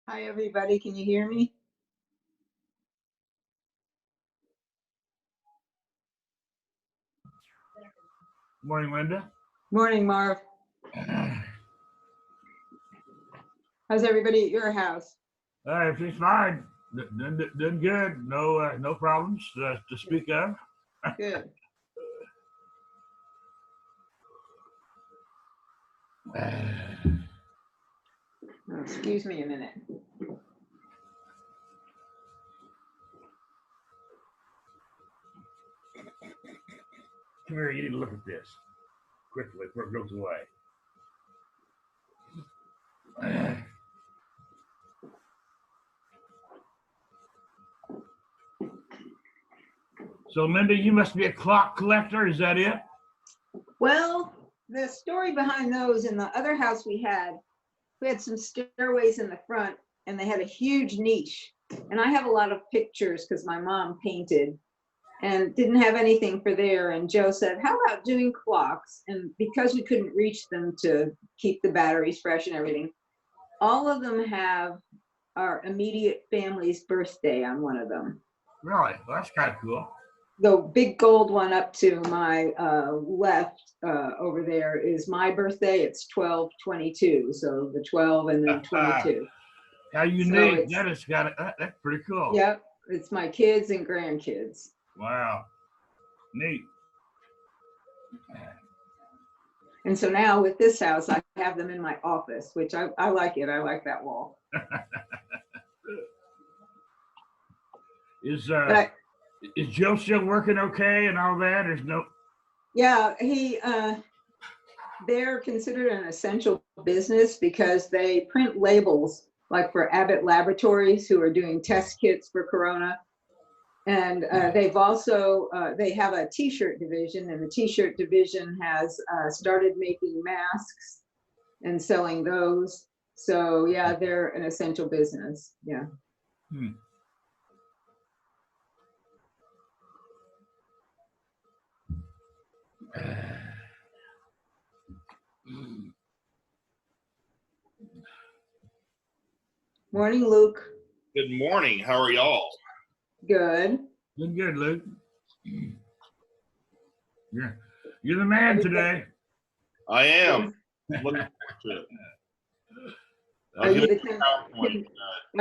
Hi, everybody. Can you hear me? Morning, Linda. Morning, Marv. How's everybody at your house? Everything's fine. Doing good. No problems to speak of. Good. Oh, excuse me a minute. Come here, you need to look at this quickly before it goes away. So, Linda, you must be a clock collector. Is that it? Well, the story behind those in the other house we had some stairways in the front and they had a huge niche. And I have a lot of pictures because my mom painted and didn't have anything for there. And Joe said, how about doing clocks? And because we couldn't reach them to keep the batteries fresh and everything, all of them have our immediate family's birthday on one of them. Really? Well, that's kind of cool. The big gold one up to my left over there is my birthday. It's 12/22, so the 12 and then 22. How unique. So that's pretty cool. Yep, it's my kids and grandkids. Wow, neat. And so now with this house, I have them in my office, which I like it. I like that wall. Is Joe still working okay and all that? There's no. Yeah, they're considered an essential business because they print labels like for Abbott Laboratories, who are doing test kits for Corona. And they've also, they have a t-shirt division, and the t-shirt division has started making masks and selling those. So yeah, they're an essential business, yeah. Morning, Luke. Good morning. How are y'all? Good. Doing good, Luke. Yeah, you're the man today. I am. Looking forward to it. Are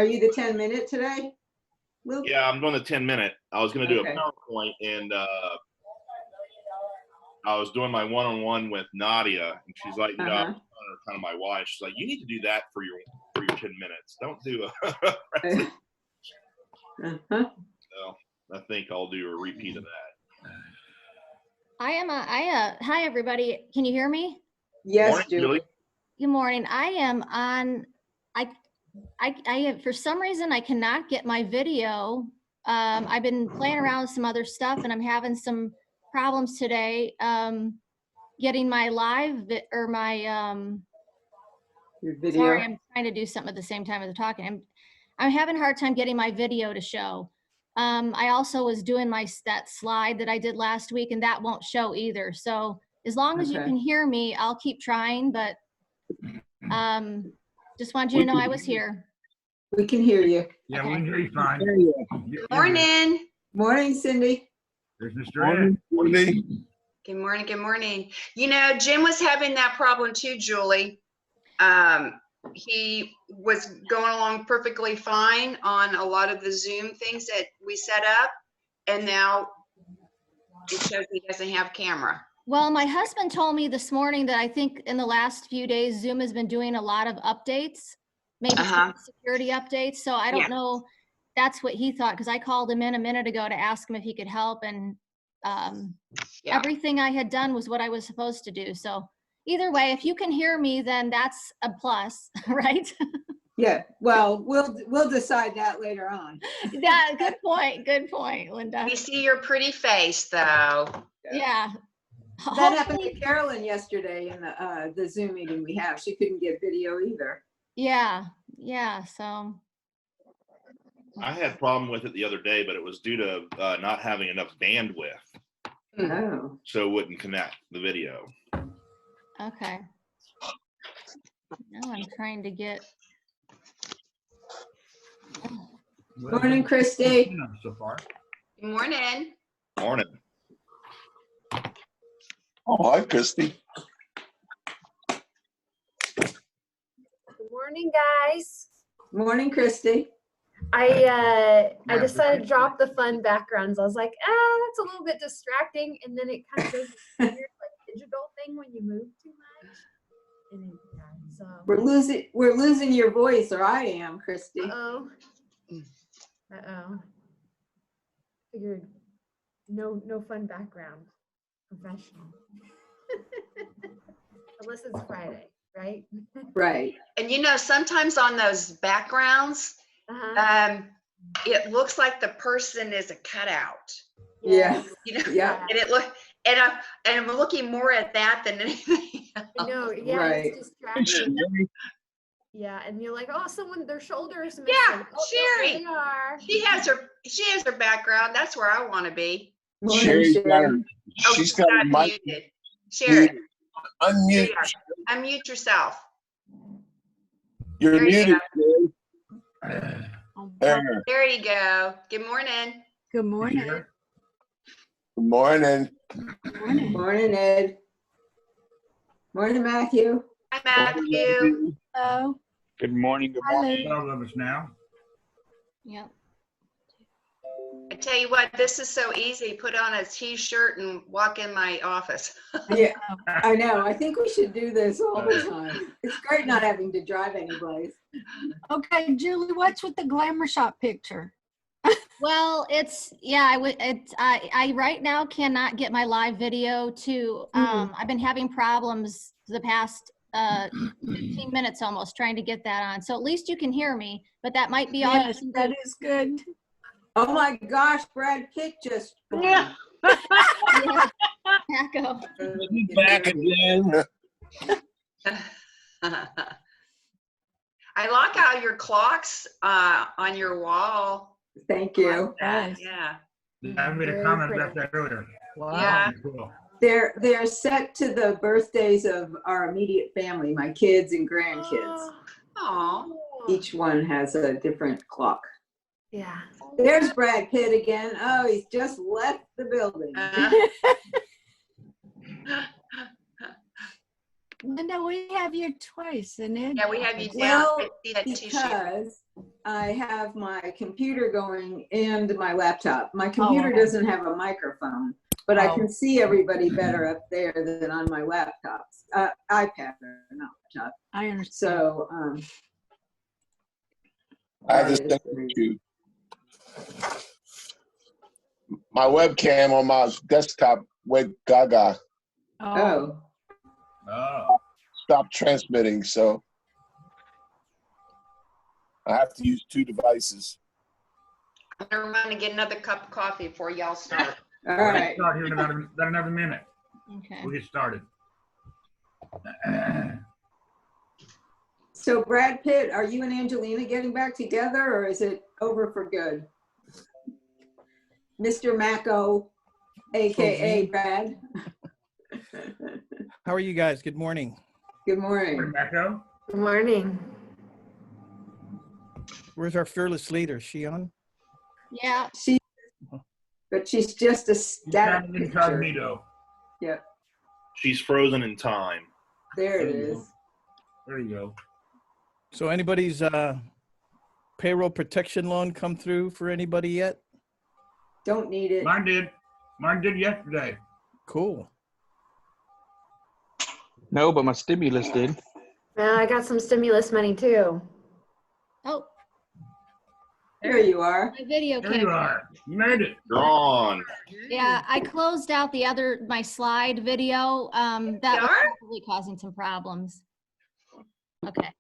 you the 10-minute today, Luke? Yeah, I'm doing the 10-minute. I was going to do a PowerPoint, and I was doing my one-on-one with Nadia, and she's like, kind of my wife. She's like, you need to do that for your 10 minutes. Don't do a So I think I'll do a repeat of that. Hi everybody. Can you hear me? Yes, Julie. Good morning. I am on, I for some reason I cannot get my video. I've been playing around with some other stuff and I'm having some problems today getting my live or my your video. Sorry, I'm trying to do something at the same time as I'm talking. I'm having a hard time getting my video to show. I also was doing that slide that I did last week and that won't show either. So as long as you can hear me, I'll keep trying, but just wanted you to know I was here. We can hear you. Yeah, we can hear you fine. Good morning. Morning, Cindy. There's Mr. Ed. Morning. Good morning. Good morning. You know, Jim was having that problem too, Julie. He was going along perfectly fine on a lot of the Zoom things that we set up, and now it shows he doesn't have camera. Well, my husband told me this morning that I think in the last few days, Zoom has been doing a lot of updates, maybe security updates. So I don't know. That's what he thought, because I called him in a minute ago to ask him if he could help, and everything I had done was what I was supposed to do. So either way, if you can hear me, then that's a plus, right? Yeah, well, we'll decide that later on. Yeah, good point, Linda. We see your pretty face, though. Yeah. That happened to Carolyn yesterday in the Zoom meeting we have. She couldn't get video either. Yeah, so. I had a problem with it the other day, but it was due to not having enough bandwidth. Oh. So it wouldn't connect the video. Okay. Now I'm trying to get. Morning, Christy. So far. Good morning. Morning. Oh, hi, Christy. Good morning, guys. Morning, Christy. I Yeah, decided to drop the fun backgrounds. I was like, that's a little bit distracting, and then it kind of goes weird, like digital thing when you move too much. And then, yeah, so. We're losing your voice, or I am, Christy. Uh-oh. Figured no fun background. Professional. Unless it's Friday, right? Right. And you know, sometimes on those backgrounds, it looks like the person is a cutout. Yeah. You know, Yeah. and I'm looking more at that than anything else. I know, yeah, Right. it's distracting. Yeah, and you're like, oh, their shoulders missing. Yeah, Oh, Sherry. there they are. She has her background. That's where I want to be. Morning, Sherry's got Sherry. her, Oh, she's got her mic muted. Sherry, unmute. there you are. Unmute yourself. You're There you muted. Sherry. There. There you go. Good morning. Good morning. Here. Good morning. Morning, Ed. Morning, Matthew. Hi, Matthew. Hello. Good morning. Good Hi, morning. Lou. 12 of us now. Yep. I tell you what, this is so easy. Put on a t-shirt and walk in my office. Yeah, I know. I think we should do this all the time. It's great not having to drive anyplace. Okay, Julie, what's with the glamour shop picture? Well, I right now cannot get my live video to, I've been having problems the past 15 minutes almost trying to get that on. So at least you can hear me, but that might be all you Yes, can that do. is good. Oh my gosh, Brad Pitt just. Yeah. Yeah. Echo. Back again. I like how your clock's on your wall. Thank you. That, Yes. yeah. I made a Very comment pretty. about that earlier. Yeah. Cool. They're set to the birthdays of our immediate family, my kids and grandkids. Oh, Each one has a different clock. Yeah. There's Brad Pitt again. Oh, he's just left the building. Linda, we have you twice, isn't it? yeah, we have you down. Well, I see that t-shirt. Because I have my computer going and my laptop. My computer okay. doesn't have a microphone, but I Oh. can see everybody better up there than on my laptops. iPad, not laptop. I understand. So, I have this that is thing the reason. too. My webcam on my desktop went gaga. Oh, Oh. Stopped transmitting, so I have to use two devices. I'm gonna run and get another cup of coffee before y'all start. all We'll right. start here in about another minute. Okay. We'll get started. So Brad Pitt, are you and Angelina getting back together or is it over for good? Mr. Macco, AKA Brad. How are you guys? Good morning. Good Morning, morning. Echo. Good morning. Where's our fearless leader? Is she on? Yeah. But she's just a He's static not picture. incognito. Yep, She's frozen in time. there it is. There you go. So anybody's payroll protection loan come through for anybody yet? Don't need it. Mine did. Mine did yesterday. Cool. No, but my stimulus did. I got some stimulus money too. Oh, There you are. my video There you camera. are. You made it. You're on. Yeah, I closed out my slide video. That was are? probably causing some problems. Okay.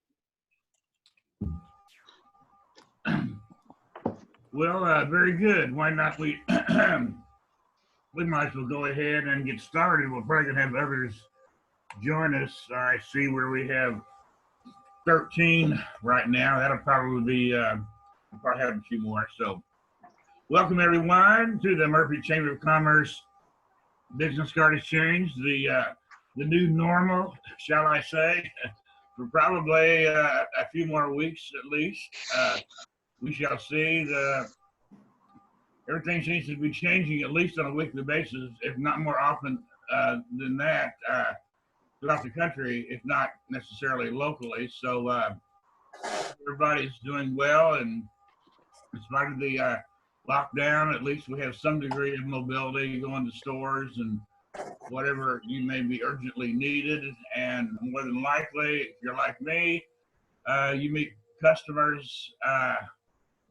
Well, very good. Why not we we might as well go ahead and get started. We're probably gonna have others join us. I see where we have 13 right now. That'll probably be we'll probably have a few more. So welcome everyone to the Murphy Chamber of Commerce Business Card Exchange, the new normal, shall I say, for probably a few more weeks at least. we shall see. Everything seems to be changing at least on a weekly basis, if not more often than that, throughout the country, if not necessarily locally. So everybody's doing well, and in spite of the lockdown, at least we have some degree of mobility, going to stores and whatever you may be urgently needed. And more than likely, if you're like me, you meet customers,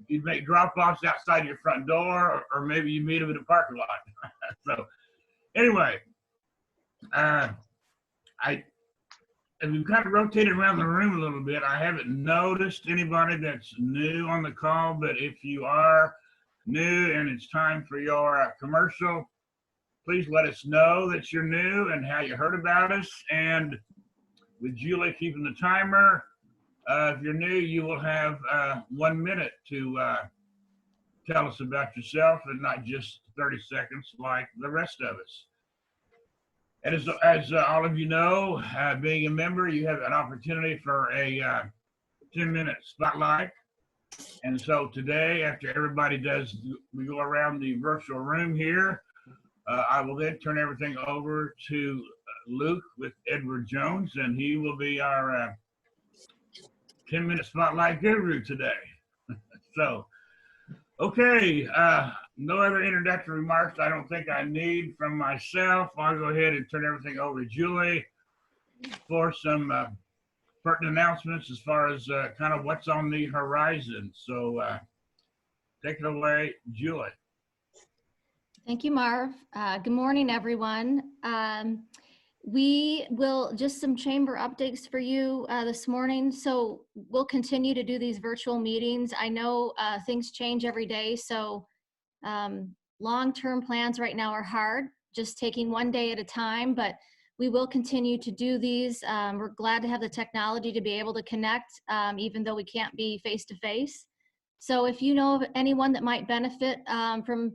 you make drop-offs outside your front door, or maybe you meet them in a parking lot. So anyway, we've kind of rotated around the room a little bit. I haven't noticed anybody that's new on the call, but if you are new and it's time for your commercial, please let us know that you're new and how you heard about us. And with Julie keeping the timer, if you're new, you will have 1 minute to tell us about yourself, and not just 30 seconds like the rest of us. And as all of you know, being a member, you have an opportunity for a 10-minute spotlight. And so today, after everybody does, we go around the virtual room here, I will then turn everything over to Luke with Edward Jones, and he will be our 10-minute spotlight guru today. So, okay, no other introductory remarks I don't think I need from myself. I'll go ahead and turn everything over to Julie for some pertinent announcements as far as kind of what's on the horizon. So take it away, Julie. Thank you, Marv. Good morning, everyone. We will just some chamber updates for you this morning. So we'll continue to do these virtual meetings. I know things change every day, so long-term plans right now are hard, just taking one day at a time, but we will continue to do these. We're glad to have the technology to be able to connect, even though we can't be face-to-face. So if you know of anyone that might benefit from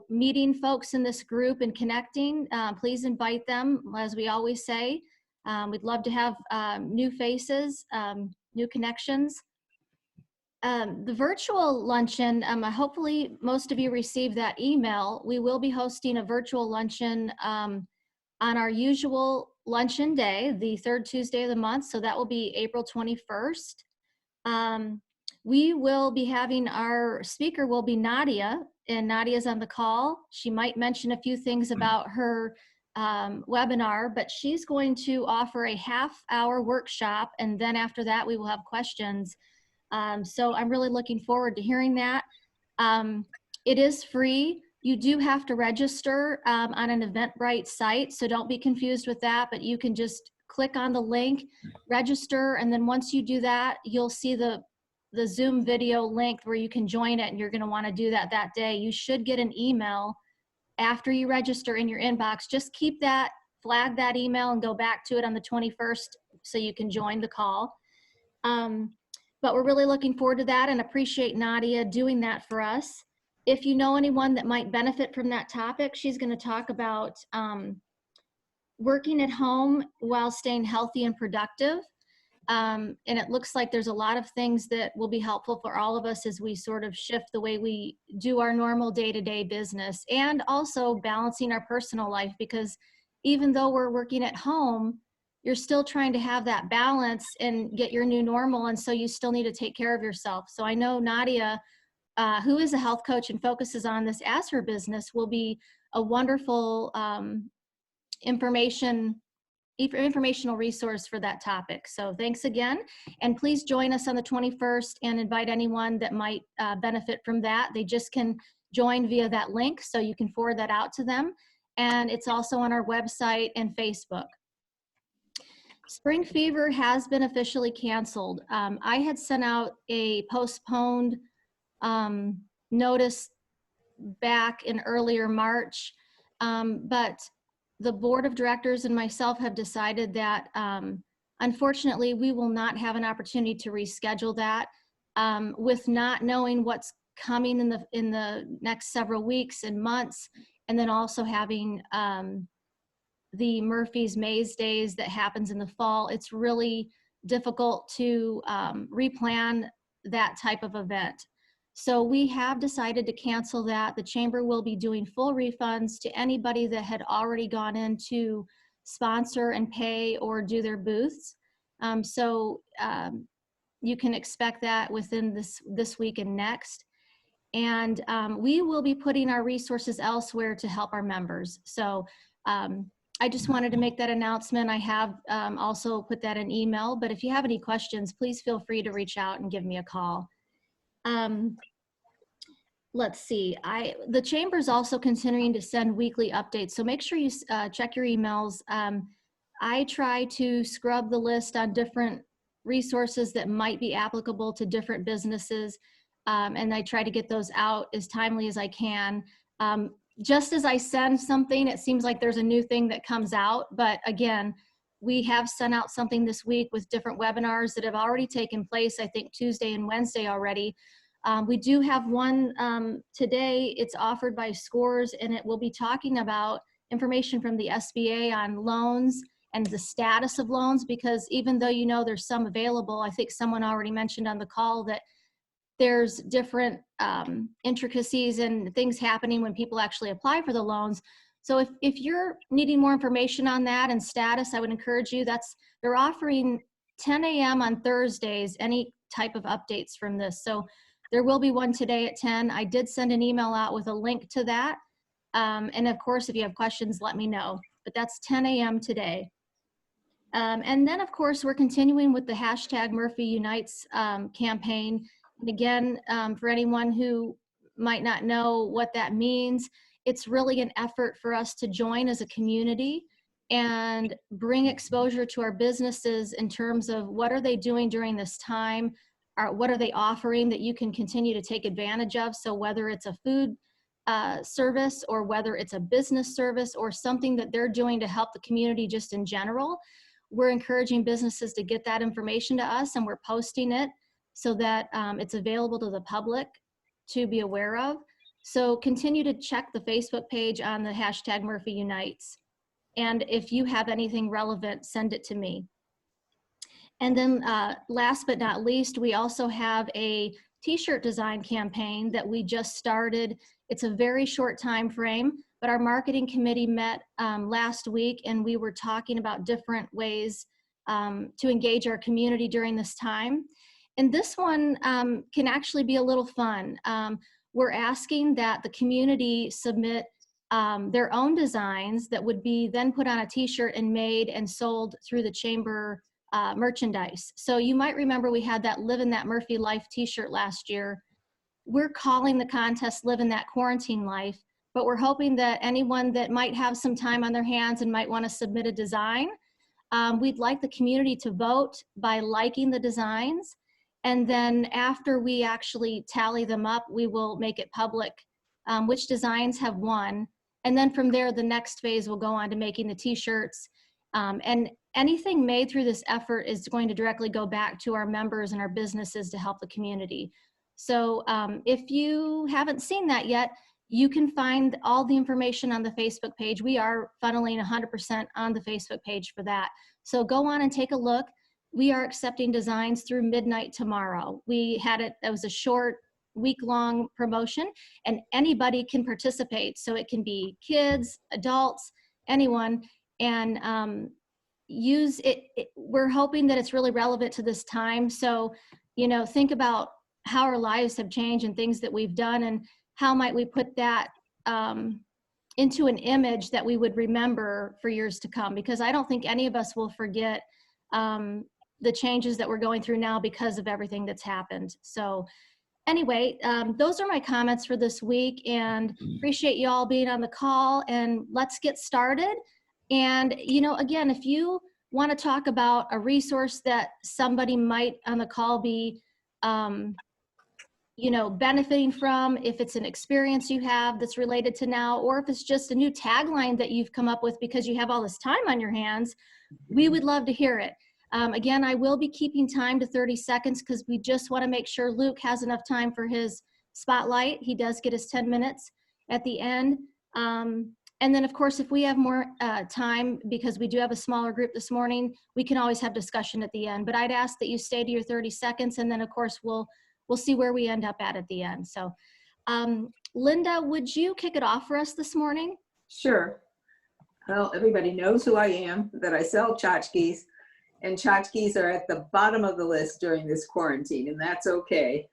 meeting folks in this group and connecting, please invite them. As we always say, we'd love to have new faces, new connections. The virtual luncheon, hopefully most of you received that email. We will be hosting a virtual luncheon on our usual luncheon day, the third Tuesday of the month. So that will be April 21st. We will be having, our speaker will be Nadia, and Nadia's on the call. She might mention a few things about her webinar, but she's going to offer a half-hour workshop, and then after that we will have questions. So I'm really looking forward to hearing that. It is free. You do have to register on an Eventbrite site, so don't be confused with that, but you can just click on the link, register, and then once you do that, you'll see the Zoom video link where you can join it, and you're going to want to do that day. You should get an email after you register in your inbox. Just keep that, flag that email, and go back to it on the 21st so you can join the call. But we're really looking forward to that and appreciate Nadia doing that for us. If you know anyone that might benefit from that topic, she's going to talk about working at home while staying healthy and productive. And it looks like there's a lot of things that will be helpful for all of us as we sort of shift the way we do our normal day-to-day business, and also balancing our personal life, because even though we're working at home, you're still trying to have that balance and get your new normal. And so you still need to take care of yourself. So I know Nadia, who is a health coach and focuses on this as her business, will be a wonderful informational resource for that topic. So thanks again, and please join us on the 21st and invite anyone that might benefit from that. They just can join via that link, so you can forward that out to them, and it's also on our website and Facebook. Spring Fever has been officially canceled. I had sent out a postponed notice back in earlier March, but the board of directors and myself have decided that unfortunately we will not have an opportunity to reschedule that, with not knowing what's coming in the next several weeks and months, and then also having the Murphy's Maze Days that happens in the fall. It's really difficult to replan that type of event. So we have decided to cancel that. The chamber will be doing full refunds to anybody that had already gone in to sponsor and pay or do their booths. You can expect that within this week and next. And we will be putting our resources elsewhere to help our members. So I just wanted to make that announcement. I have also put that in email, but if you have any questions, please feel free to reach out and give me a call. Let's see, the chamber is also continuing to send weekly updates. So make sure you check your emails. I try to scrub the list on different resources that might be applicable to different businesses. And I try to get those out as timely as I can. Just as I send something, it seems like there's a new thing that comes out. But again, we have sent out something this week with different webinars that have already taken place, I think Tuesday and Wednesday already. We do have one today. It's offered by Scores, and it will be talking about information from the SBA on loans and the status of loans, because even though, you know, there's some available, I think someone already mentioned on the call that there's different intricacies and things happening when people actually apply for the loans. So if you're needing more information on that and status, I would encourage you. They're offering 10 a.m. on Thursdays, any type of updates from this. So there will be one today at 10. I did send an email out with a link to that. And of course, if you have questions, let me know. But that's 10 a.m. today. And then, of course, we're continuing with the hashtag Murphy Unites campaign. And again, for anyone who might not know what that means, it's really an effort for us to join as a community and bring exposure to our businesses in terms of what are they doing during this time, or what are they offering that you can continue to take advantage of. So whether it's a food service or whether it's a business service or something that they're doing to help the community just in general, we're encouraging businesses to get that information to us, and we're posting it so that it's available to the public to be aware of. So continue to check the Facebook page on the hashtag Murphy Unites. And if you have anything relevant, send it to me. And then last but not least, we also have a t-shirt design campaign that we just started. It's a very short time frame, but our marketing committee met last week, and we were talking about different ways to engage our community during this time. And this one can actually be a little fun. We're asking that the community submit their own designs that would be then put on a t-shirt and made and sold through the chamber merchandise. So you might remember we had that Living That Murphy Life t-shirt last year. We're calling the contest Living That Quarantine Life, but we're hoping that anyone that might have some time on their hands and might want to submit a design, we'd like the community to vote by liking the designs. And then after we actually tally them up, we will make it public which designs have won. And then from there, the next phase will go on to making the t-shirts. And anything made through this effort is going to directly go back to our members and our businesses to help the community. So if you haven't seen that yet, you can find all the information on the Facebook page. We are funneling 100% on the Facebook page for that. So go on and take a look. We are accepting designs through midnight tomorrow. We had it, that was a short week-long promotion, and anybody can participate. So it can be kids, adults, anyone, and use it. We're hoping that it's really relevant to this time. So, you know, think about how our lives have changed and things that we've done, and how might we put that into an image that we would remember for years to come, because I don't think any of us will forget the changes that we're going through now because of everything that's happened. So anyway, those are my comments for this week, and appreciate you all being on the call, and let's get started. And, you know, again, if you want to talk about a resource that somebody might on the call be, you know, benefiting from, if it's an experience you have that's related to now, or if it's just a new tagline that you've come up with because you have all this time on your hands, we would love to hear it. Again, I will be keeping time to 30 seconds because we just want to make sure Luke has enough time for his spotlight. He does get his 10 minutes at the end. And then, of course, if we have more time, because we do have a smaller group this morning, we can always have discussion at the end. But I'd ask that you stay to your 30 seconds, and then, of course, we'll we'll see where we end up at the end. So Linda, would you kick it off for us this morning? Sure. Well, everybody knows who I am, that I sell tchotchkes, and tchotchkes are at the bottom of the list during this quarantine, and that's okay.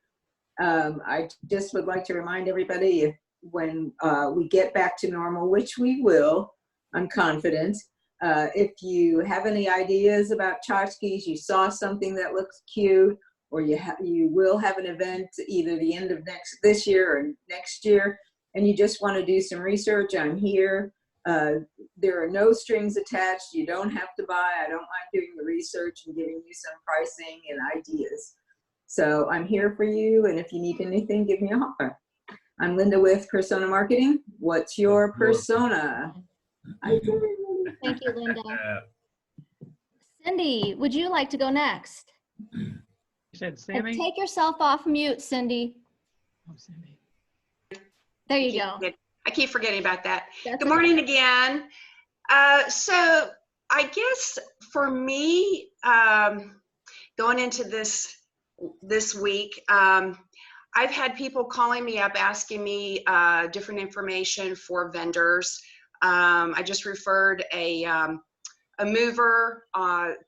I just would like to remind everybody, when we get back to normal, which we will, I'm confident, if you have any ideas about tchotchkes, you saw something that looks cute, or you will have an event either the end of this year or next year, and you just want to do some research, I'm here. There are no strings attached. You don't have to buy. I don't mind doing the research and giving you some pricing and ideas. So I'm here for you, and if you need anything, give me a holler. I'm Linda with Persona Marketing. What's your persona? Thank you, Linda. Cindy, would you like to go next? You said And Sammy? take yourself off mute, Cindy. Oh, Sammy. There you go. I keep forgetting about that. That's Good morning again. So I guess for me, going into this week, I've had people calling me up asking me different information for vendors. I just referred a mover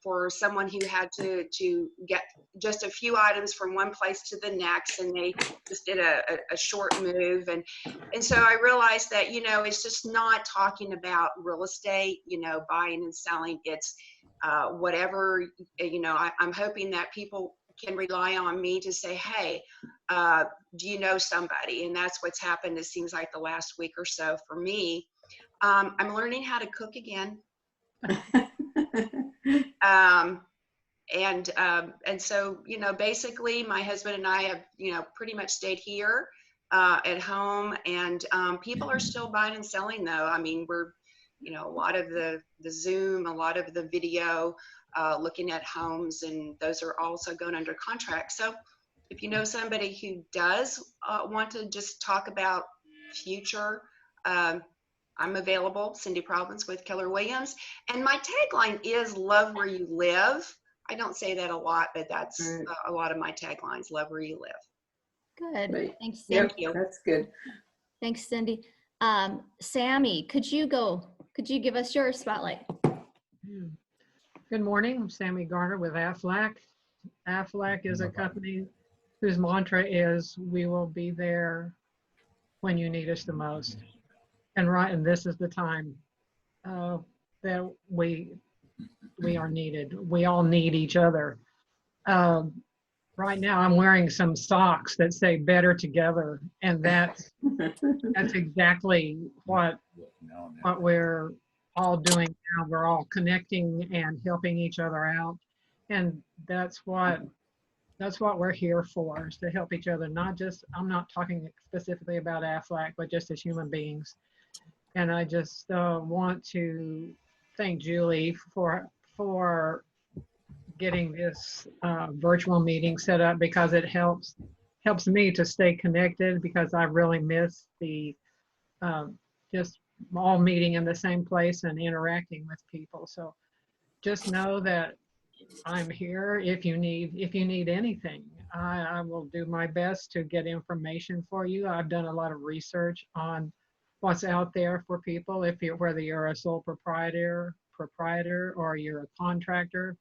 for someone who had to get just a few items from one place to the next, and they just did a short move. And so I realized that, you know, it's just not talking about real estate, you know, buying and selling. It's whatever, you know, I'm hoping that people can rely on me to say, hey, do you know somebody? And that's what's happened, it seems like, the last week or so for me. I'm learning how to cook again. And so, you know, basically my husband and I have, you know, pretty much stayed here at home, and people are still buying and selling though. I mean, we're, you know, a lot of the Zoom, a lot of the video, looking at homes, and those are also going under contract. So if you know somebody who does want to just talk about future, I'm available, Cindy Province with Keller Williams. And my tagline is love where you live. I don't say that a lot, but that's a lot of my taglines, love where you live. Good. Right. Thanks, Yep, Cindy. that's good. Thanks, Cindy. Sammy, could you give us your spotlight? Good morning. I'm Sammy Garner with Aflac. Aflac is a company whose mantra is, we will be there when you need us the most. And this is the time that we are needed. We all need each other. Right now I'm wearing some socks that say better together, and that's exactly what we're all doing now. We're all connecting and helping each other out, and that's what we're here for, is to help each other. Not just, I'm not talking specifically about Aflac, but just as human beings. And I just want to thank Julie for getting this virtual meeting set up, because it helps me to stay connected, because I really miss the just all meeting in the same place and interacting with people. So just know that I'm here if you need anything. I will do my best to get information for you. I've done a lot of research on what's out there for people, whether you're a sole proprietor or you're a contractor.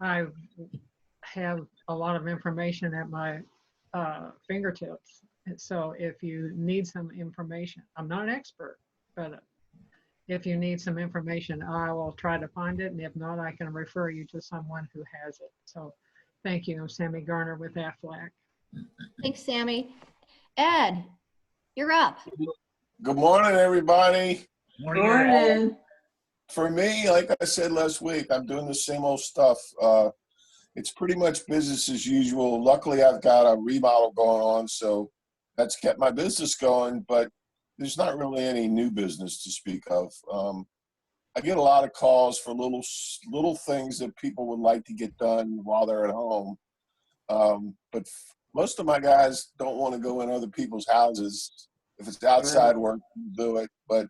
I have a lot of information at my fingertips. And so if you need some information, I'm not an expert, but if you need some information, I will try to find it. And if not, I can refer you to someone who has it. So thank you. I'm Sammy Garner with Aflac. Thanks, Sammy. Ed, you're up. Good morning, everybody. Morning. For me, like I said last week, I'm doing the same old stuff. It's pretty much business as usual. Luckily, I've got a remodel going on, so that's kept my business going, but there's not really any new business to speak of. I get a lot of calls for little things that people would like to get done while they're at home. But most of my guys don't want to go in other people's houses. If it's outside work, do it. But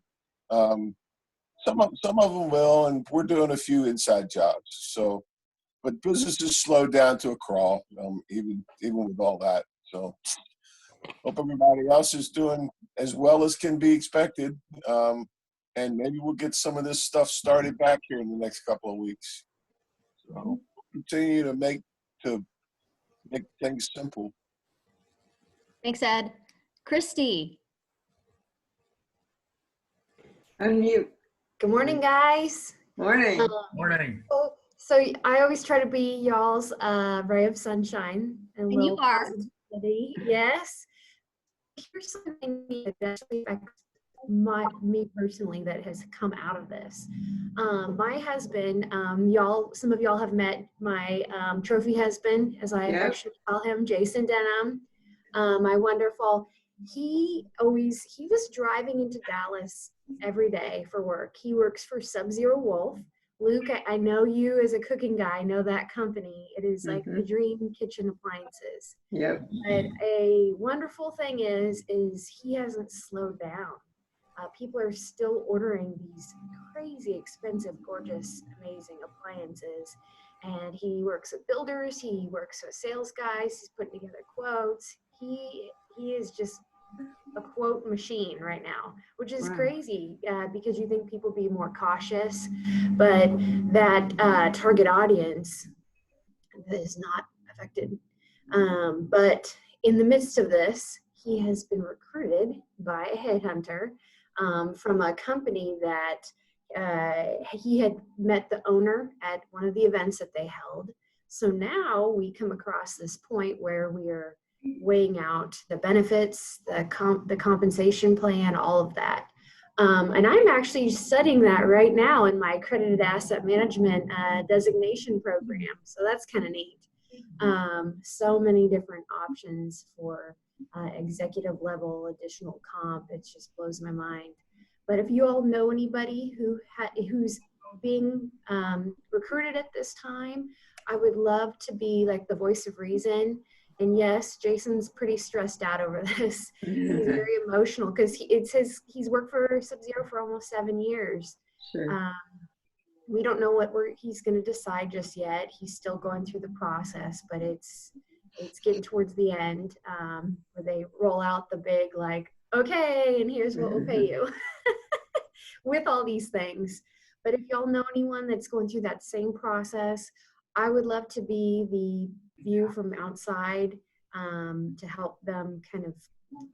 some of them will, and we're doing a few inside jobs. So but business has slowed down to a crawl, even with all that. So hope everybody else is doing as well as can be expected. And maybe we'll get some of this stuff started back here in the next couple of weeks. So continue to make things simple. Thanks, Ed. Christy. Unmute. Good morning, guys. Morning. Morning. So I always try to be y'all's ray of sunshine and And you little are. positivity. Yes. Here's something that actually affects me personally that has come out of this. My husband, some of y'all have met my trophy husband, as I affectionately call him, Jason Denham. My wonderful. He was driving into Dallas every day for work. He works for Sub-Zero Wolf. Luke, I know you as a cooking guy, know that company. It is like the dream kitchen appliances. Yep. But a wonderful thing is he hasn't slowed down. People are still ordering these crazy expensive, gorgeous, amazing appliances. And he works with builders. He works with sales guys. He's putting together quotes. He is just a quote machine right now, which is crazy because you think people be more cautious, but that target audience is not affected. But in the midst of this, he has been recruited by a headhunter from a company that he had met the owner at one of the events that they held. So now we come across this point where we are weighing out the benefits, the compensation plan, all of that. And I'm actually studying that right now in my accredited asset management designation program. So that's kind of neat. So many different options for executive level additional comp. It just blows my mind. But if you all know anybody who's being recruited at this time, I would love to be like the voice of reason. And yes, Jason's pretty stressed out over this. He's very emotional because he's worked for Sub-Zero for almost 7 years. Sure. We don't know what he's going to decide just yet. He's still going through the process, but it's getting towards the end where they roll out the big like, okay, and here's what we'll pay you with all these things. But if y'all know anyone that's going through that same process, I would love to be the view from outside to help them kind of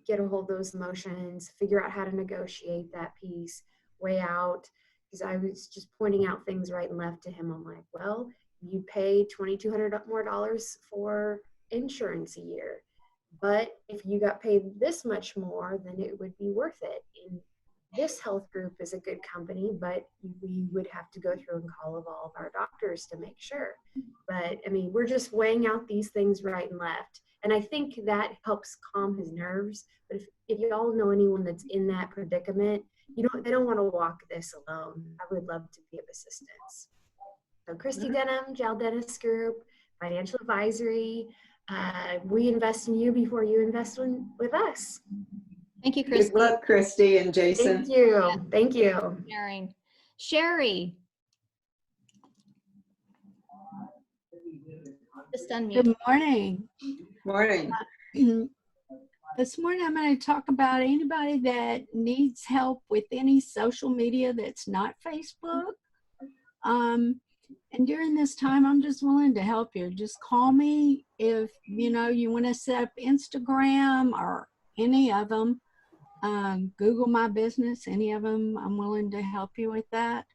get a hold of those emotions, figure out how to negotiate that piece, weigh out, because I was just pointing out things right and left to him. I'm like, well, you pay $2,200 more for insurance a year, but if you got paid this much more, then it would be worth it. And this health group is a good company, but we would have to go through and call of all of our doctors to make sure. But I mean, we're just weighing out these things right and left. And I think that helps calm his nerves. But if you all know anyone that's in that predicament, they don't want to walk this alone. I would love to be of assistance. So Christy Denham, Jal Dennis Group, Financial Advisory. We invest in you before you invest with us. Thank you, Christy. Good luck, Christy and Jason. Thank you. Thank you. Sharing. Sherry. Just unmute. Good morning. Morning. This morning I'm going to talk about anybody that needs help with any social media that's not Facebook. And during this time, I'm just willing to help you. Just call me if you want to set up Instagram or any of them. Google my business, any of them. I'm willing to help you with that.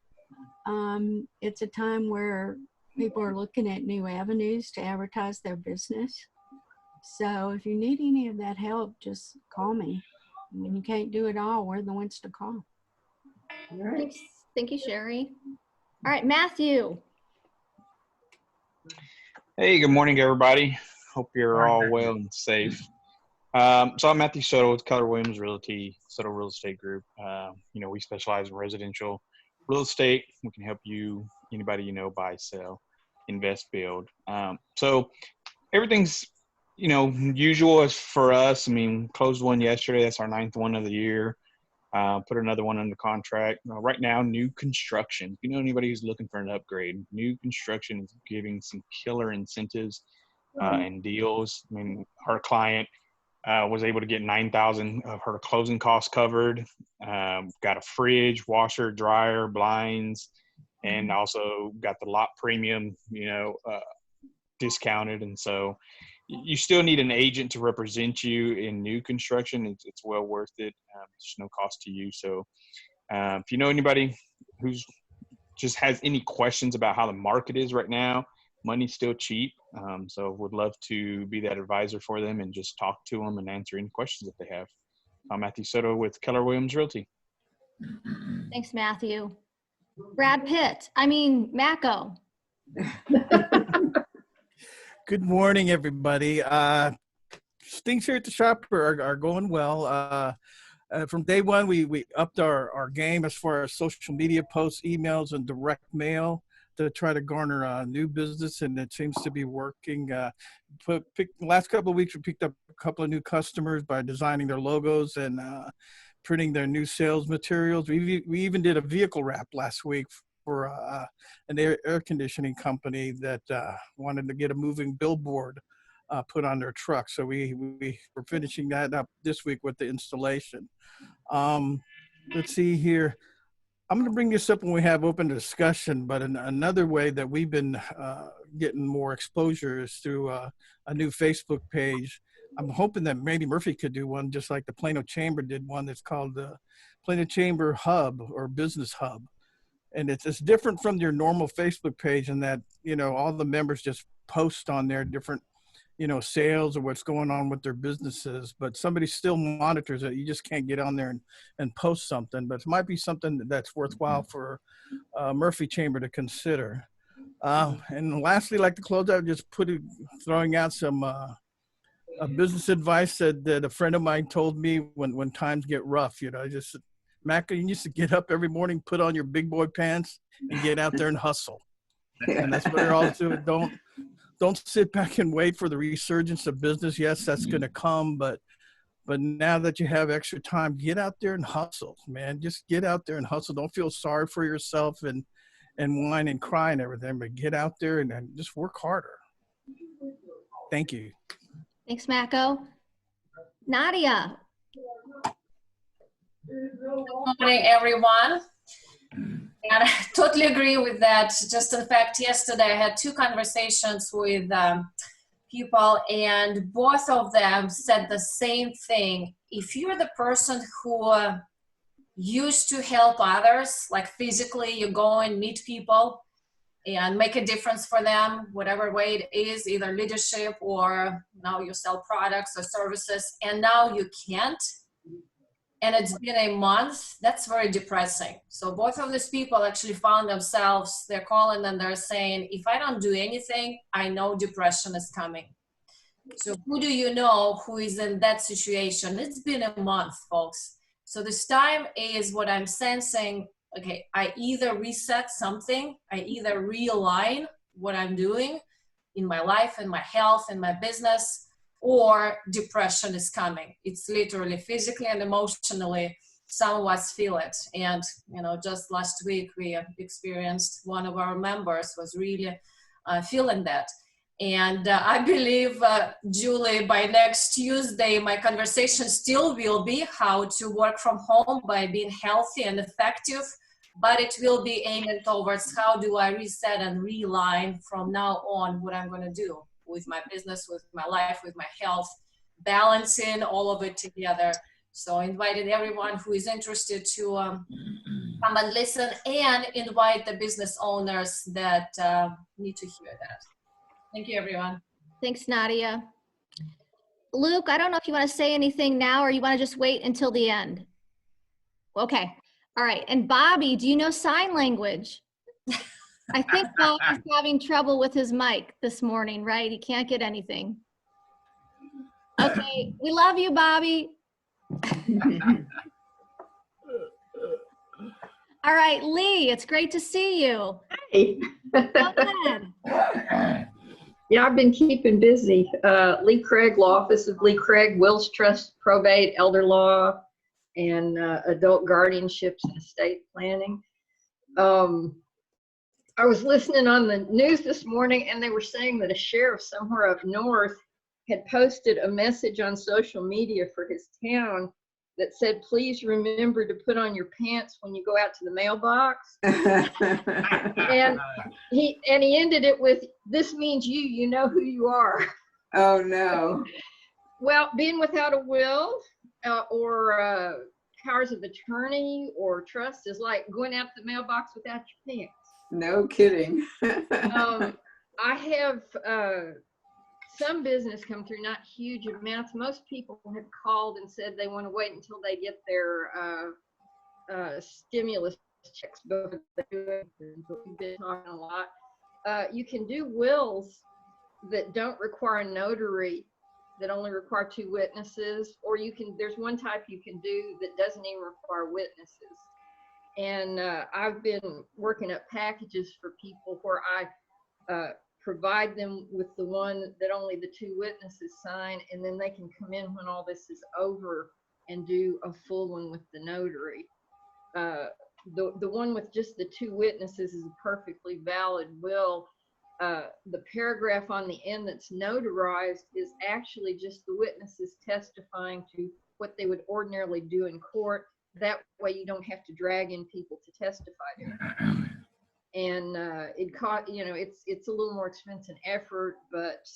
It's a time where people are looking at new avenues to advertise their business. So if you need any of that help, just call me. When you can't do it all, we're the ones to call. All right. Thank you, Sherry. All right, Matthew. Hey, good morning, everybody. Hope you're all well and safe. So I'm Matthew Soto with Keller Williams Realty, Soto Real Estate Group. We specialize in residential real estate. We can help you, anybody buy, sell, invest, build. So everything's, usual as for us. I mean, closed one yesterday. That's our 9th one of the year. Put another one under contract. Right now, new construction. If you know anybody who's looking for an upgrade, new construction is giving some killer incentives and deals. I mean, our client was able to get 9,000 of her closing costs covered. Got a fridge, washer, dryer, blinds, and also got the lot premium, discounted. And so you still need an agent to represent you in new construction. It's well worth it. There's no cost to you. So if you know anybody who's just has any questions about how the market is right now, money's still cheap. So would love to be that advisor for them and just talk to them and answer any questions that they have. I'm Matthew Soto with Keller Williams Realty. Thanks, Matthew. Mako. Good morning, everybody. Things here at the shop are going well. From day one, we upped our game as far as social media posts, emails, and direct mail to try to garner new business, and it seems to be working. Last couple of weeks, we picked up a couple of new customers by designing their logos and printing their new sales materials. We even did a vehicle wrap last week for an air conditioning company that wanted to get a moving billboard put on their truck. So we were finishing that up this week with the installation. Let's see here. I'm going to bring this up when we have open discussion, but another way that we've been getting more exposure is through a new Facebook page. I'm hoping that Randy Murphy could do one just like the Plano Chamber did one that's called the Plano Chamber Hub or Business Hub. And it's different from your normal Facebook page in that, all the members just post on their different, sales or what's going on with their businesses, but somebody still monitors it. You just can't get on there and post something, but it might be something that's worthwhile for Murphy Chamber to consider. And lastly, like to close out, just throwing out some business advice that a friend of mine told me when times get rough. Mako, you used to get up every morning, put on your big boy pants, and get out there and hustle. And that's what they're all doing. Don't sit back and wait for the resurgence of business. Yes, that's going to come, but now that you have extra time, get out there and hustle, man. Just get out there and hustle. Don't feel sorry for yourself and whine and cry and everything, but get out there and just work harder. Thank you. Thanks, Mako. Nadia. Good morning, everyone. And I totally agree with that. Just in fact, yesterday I had two conversations with people, and both of them said the same thing. If you're the person who used to help others, like physically, you go and meet people and make a difference for them, whatever way it is, either leadership or now you sell products or services, and now you can't, and it's been a month, that's very depressing. So both of these people actually found themselves, they're calling and they're saying, if I don't do anything, I know depression is coming. So who do you know who is in that situation? It's been a month, folks. So this time is what I'm sensing, okay, I either reset something, I either realign what I'm doing in my life, in my health, in my business, or depression is coming. It's literally physically and emotionally, some of us feel it. And, just last week we experienced one of our members was really feeling that. And I believe, Julie, by next Tuesday, my conversation still will be how to work from home by being healthy and effective, but it will be aiming towards how do I reset and realign from now on what I'm going to do with my business, with my life, with my health, balancing all of it together. So I invited everyone who is interested to come and listen, and invite the business owners that need to hear that. Thank you, everyone. Thanks, Nadia. Luke, I don't know if you want to say anything now or you want to just wait until the end. Okay. All right. And Bobby, do you know sign language? I think Bob is having trouble with his mic this morning, right? He can't get anything. Okay. We love you, Bobby. All right, Lee, it's great to see you. Hey. Go ahead. Yeah, I've been keeping busy. Lee Craig, Law Office of Lee Craig, Wills Trust, Probate, Elder Law, and adult guardianships and estate planning. I was listening on the news this morning, and they were saying that a sheriff somewhere up north had posted a message on social media for his town that said, "Please remember to put on your pants when you go out to the mailbox." And he ended it with, "This means you know who you are." Oh no. Well, being without a will or powers of attorney or trust is like going out the mailbox without your pants. No kidding. I have some business come through, not huge amounts. Most people have called and said they want to wait until they get their stimulus checks before they do it. We've been talking a lot. You can do wills that don't require a notary, that only require 2 witnesses, or there's one type you can do that doesn't even require witnesses. And I've been working up packages for people where I provide them with the one that only the 2 witnesses sign, and then they can come in when all this is over and do a full one with the notary. The one with just the 2 witnesses is a perfectly valid will. The paragraph on the end that's notarized is actually just the witnesses testifying to what they would ordinarily do in court. That way you don't have to drag in people to testify to it. And it's a little more expense and effort, but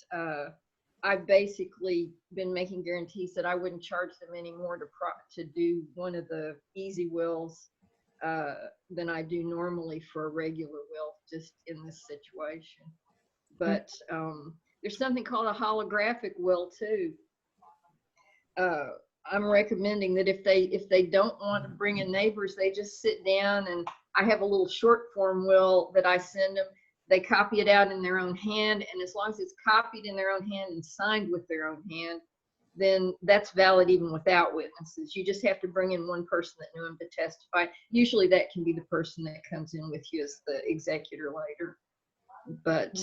I've basically been making guarantees that I wouldn't charge them anymore to do one of the easy wills than I do normally for a regular will, just in this situation. But there's something called a holographic will too. I'm recommending that if they don't want to bring in neighbors, they just sit down, and I have a little short form will that I send them. They copy it out in their own hand, and as long as it's copied in their own hand and signed with their own hand, then that's valid even without witnesses. You just have to bring in one person that knew him to testify. Usually that can be the person that comes in with you as the executor later. But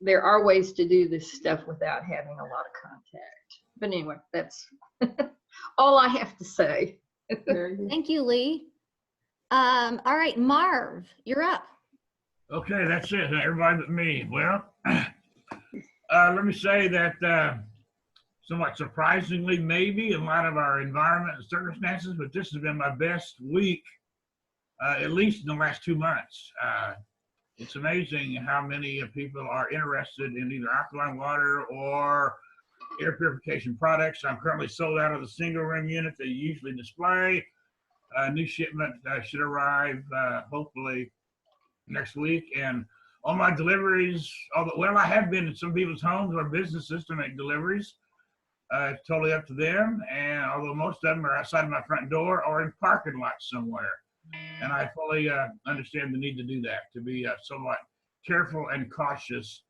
there are ways to do this stuff without having a lot of contact. But anyway, that's all I have to say. Thank you, Lee. All right, Marv, you're up. Okay, that's it. Everybody but me. Well, let me say that somewhat surprisingly, maybe in light of our environment and circumstances, but this has been my best week, at least in the last 2 months. It's amazing how many people are interested in either alkaline water or air purification products. I'm currently sold out of the single room unit they usually display. New shipment should arrive hopefully next week. And all my deliveries, I have been in some people's homes or businesses to make deliveries. It's totally up to them. And although most of them are outside of my front door or in parking lots somewhere. And I fully understand the need to do that, to be somewhat careful and cautious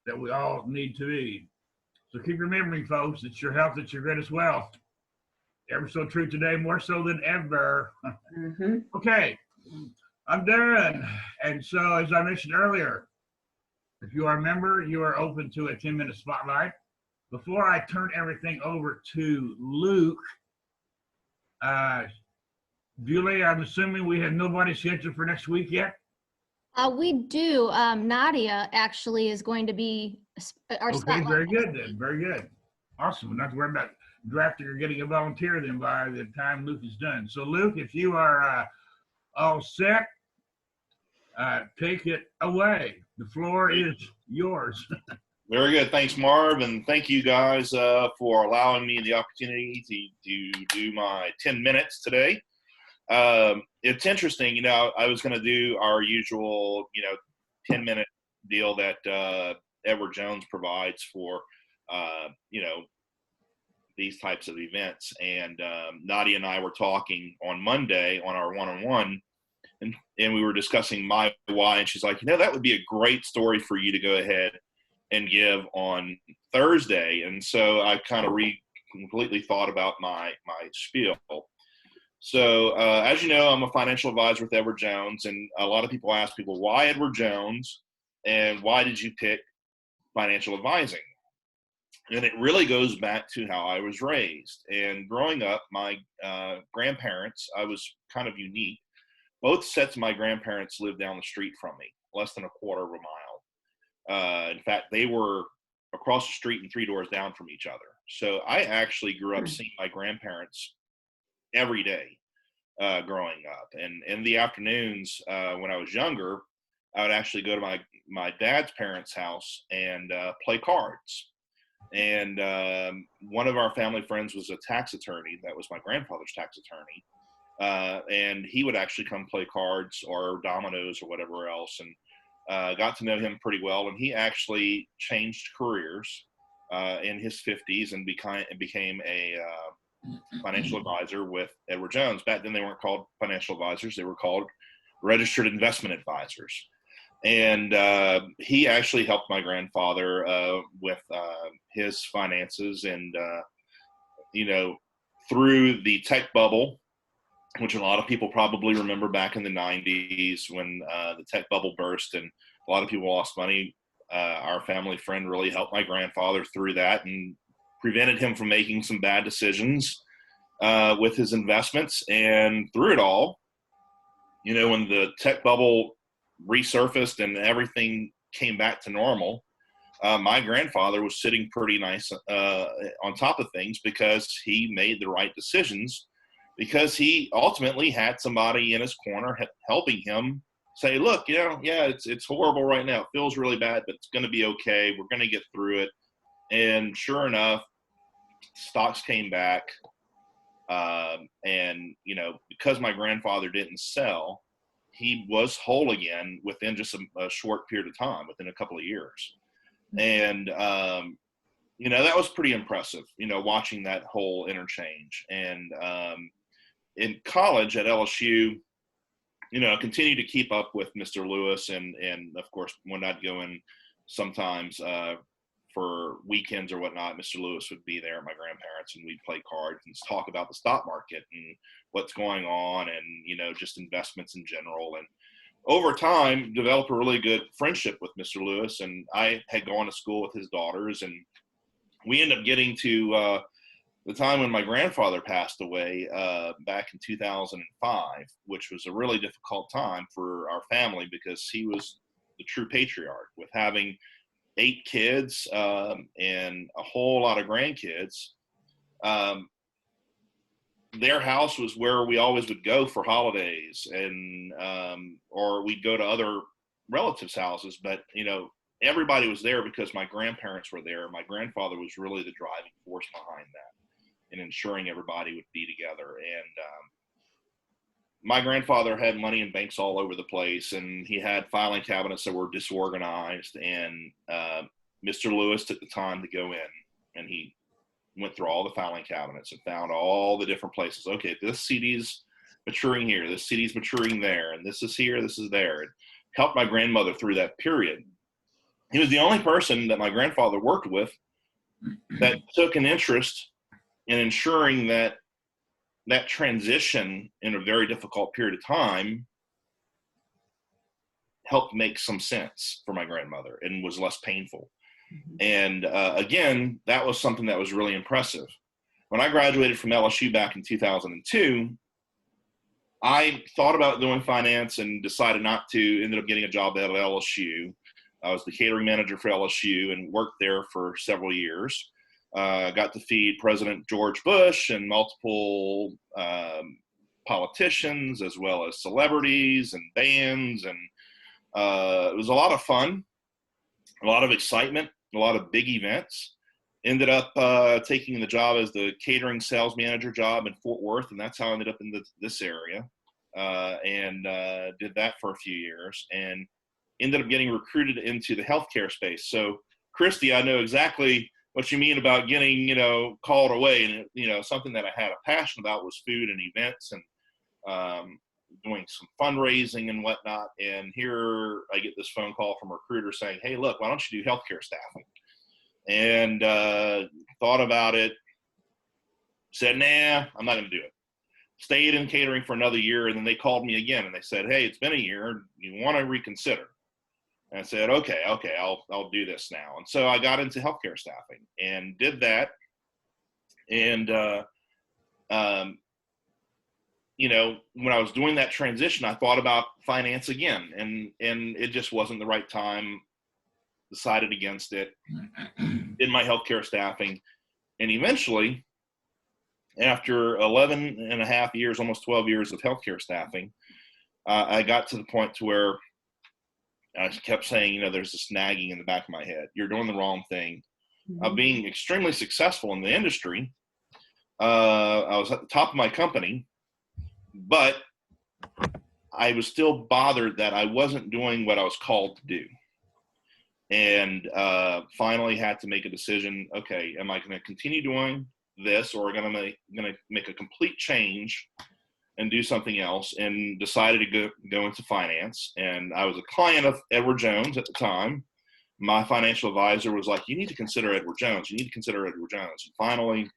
that we all need to be. So keep remembering, folks, it's your health that's your greatest wealth. Ever so true today, more so than ever. Okay, I'm done. And so, as I mentioned earlier, if you are a member, you are open to a 10-minute spotlight. Before I turn everything over to Luke, Julie, I'm assuming we have nobody scheduled for next week yet? We do. Nadia actually is going to be our spotlight. Okay, very good then. Very good. Awesome. We're not to worry about drafting or getting a volunteer then by the time Luke is done. So Luke, if you are all set, take it away. The floor is yours. Very good. Thanks, Marv. And thank you guys for allowing me the opportunity to do my 10 minutes today. It's interesting, I was going to do our usual, 10-minute deal that Edward Jones provides for, these types of events. And Nadia and I were talking on Monday on our one-on-one, and we were discussing my why, and she's like, that would be a great story for you to go ahead and give on Thursday. And so I kind of completely thought about my spiel. So as you know, I'm a financial advisor with Edward Jones, and a lot of people ask people, why Edward Jones, and why did you pick financial advising? And it really goes back to how I was raised. And growing up, my grandparents, I was kind of unique. Both sets of my grandparents lived down the street from me, less than a quarter of a mile. In fact, they were across the street and 3 doors down from each other. So I actually grew up seeing my grandparents every day growing up. And in the afternoons when I was younger, I would actually go to my dad's parents' house and play cards. And one of our family friends was a tax attorney. That was my grandfather's tax attorney. And he would actually come play cards or dominoes or whatever else. And got to know him pretty well. And he actually changed careers in his 50s and became a financial advisor with Edward Jones. Back then they weren't called financial advisors. They were called registered investment advisors. And he actually helped my grandfather with his finances. And, through the tech bubble, which a lot of people probably remember back in the 90s when the tech bubble burst and a lot of people lost money, our family friend really helped my grandfather through that and prevented him from making some bad decisions with his investments. And through it all, when the tech bubble resurfaced and everything came back to normal, my grandfather was sitting pretty nice on top of things because he made the right decisions, because he ultimately had somebody in his corner helping him say, look, it's horrible right now. It feels really bad, but it's going to be okay. We're going to get through it. And sure enough, stocks came back. And because my grandfather didn't sell, he was whole again within just a short period of time, within a couple of years. And, that was pretty impressive, watching that whole interchange. And in college at LSU, continue to keep up with Mr. Lewis. And of course, when I'd go in sometimes for weekends or whatnot, Mr. Lewis would be there at my grandparents, and we'd play cards and talk about the stock market and what's going on and, just investments in general. And over time, developed a really good friendship with Mr. Lewis. And I had gone to school with his daughters, and we ended up getting to the time when my grandfather passed away back in 2005, which was a really difficult time for our family because he was the true patriarch with having 8 kids and a whole lot of grandkids. Their house was where we always would go for holidays, and or we'd go to other relatives' houses. But everybody was there because my grandparents were there. My grandfather was really the driving force behind that and ensuring everybody would be together. And my grandfather had money in banks all over the place, and he had filing cabinets that were disorganized. And Mr. Lewis took the time to go in, and he went through all the filing cabinets and found all the different places. Okay, this CD's maturing here, this CD's maturing there, and this is here, this is there. It helped my grandmother through that period. He was the only person that my grandfather worked with that took an interest in ensuring that that transition in a very difficult period of time helped make some sense for my grandmother and was less painful. And again, that was something that was really impressive. When I graduated from LSU back in 2002, I thought about doing finance and decided not to. Ended up getting a job at LSU. I was the catering manager for LSU and worked there for several years. Got to feed President George Bush and multiple politicians, as well as celebrities and bands. And it was a lot of fun, a lot of excitement, a lot of big events. Ended up taking the job as the catering sales manager job in Fort Worth, and that's how I ended up in this area. And did that for a few years, and ended up getting recruited into the healthcare space. So, Christy, I know exactly what you mean about getting, called away. And, something that I had a passion about was food and events and doing some fundraising and whatnot. And here I get this phone call from a recruiter saying, hey, look, why don't you do healthcare staffing? And thought about it, said, nah, I'm not going to do it. Stayed in catering for another year, and then they called me again, and they said, hey, it's been a year. You want to reconsider? And I said, okay, I'll do this now. And so I got into healthcare staffing and did that. And, you know, when I was doing that transition, I thought about finance again, and it just wasn't the right time. Decided against it, did my healthcare staffing. And eventually, after 11 and a half years, almost 12 years of healthcare staffing, I got to the point to where I kept saying, you know, there's this nagging in the back of my head. You're doing the wrong thing. Being extremely successful in the industry, I was at the top of my company, but I was still bothered that I wasn't doing what I was called to do. And finally had to make a decision. Okay, am I going to continue doing this, or going to make a complete change and do something else? And decided to go into finance. And I was a client of Edward Jones at the time. My financial advisor was like, "You need to consider Edward Jones. You need to consider Edward Jones." And finally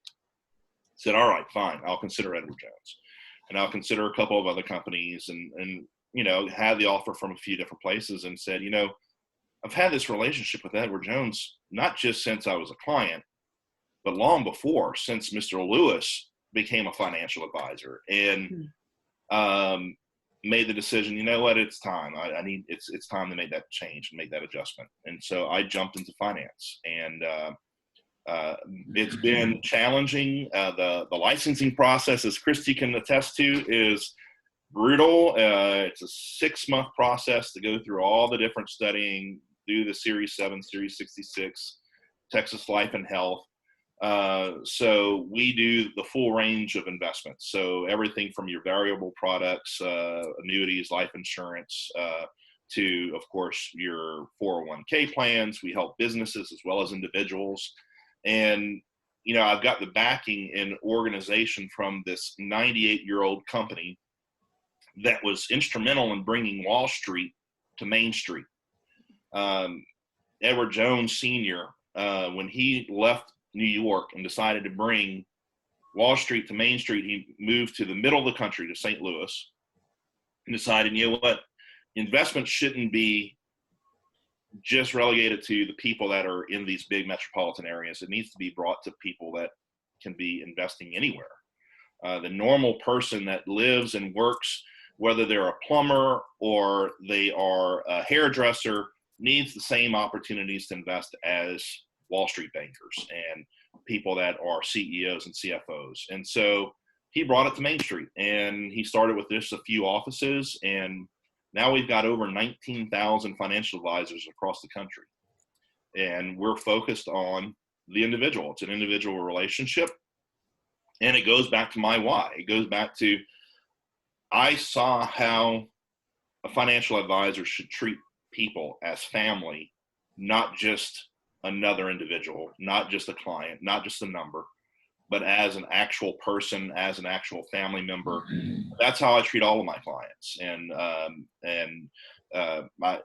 said, "All right, fine. I'll consider Edward Jones, and I'll consider a couple of other companies." And you know, had the offer from a few different places, and said, you know, I've had this relationship with Edward Jones, not just since I was a client, but long before, since Mr. Lewis became a financial advisor, and made the decision, you know what, it's time. It's time to make that change and make that adjustment. And so I jumped into finance, and it's been challenging. The licensing process, as Christy can attest to, is brutal. It's a 6-month process to go through all the different studying, do the Series 7, Series 66, Texas Life and Health. So we do the full range of investments. So everything from your variable products, annuities, life insurance, to, of course, your 401k plans. We help businesses as well as individuals. And, you know, I've got the backing and organization from this 98-year-old company that was instrumental in bringing Wall Street to Main Street. Edward Jones Sr., when he left New York and decided to bring Wall Street to Main Street, he moved to the middle of the country, to St. Louis, and decided, you know what, investments shouldn't be just relegated to the people that are in these big metropolitan areas. It needs to be brought to people that can be investing anywhere. The normal person that lives and works, whether they're a plumber or they are a hairdresser, needs the same opportunities to invest as Wall Street bankers and people that are CEOs and CFOs. And so he brought it to Main Street, and he started with just a few offices, and now we've got over 19,000 financial advisors across the country. And we're focused on the individual. It's an individual relationship. And it goes back to my why. It goes back to, I saw how a financial advisor should treat people as family, not just another individual, not just a client, not just a number, but as an actual person, as an actual family member. That's how I treat all of my clients. And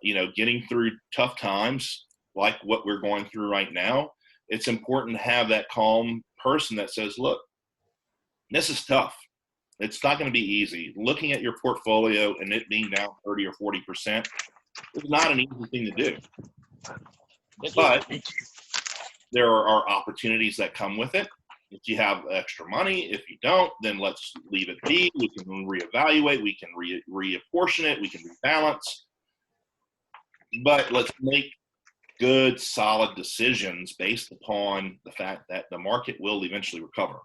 you know, getting through tough times like what we're going through right now, it's important to have that calm person that says, look, this is tough. It's not going to be easy. Looking at your portfolio and it being down 30 or 40% is not an easy thing to do. But there are opportunities that come with it. If you have extra money, if you don't, then let's leave it be. We can reevaluate. We can reapportion it. We can rebalance. But let's make good, solid decisions based upon the fact that the market will eventually recover.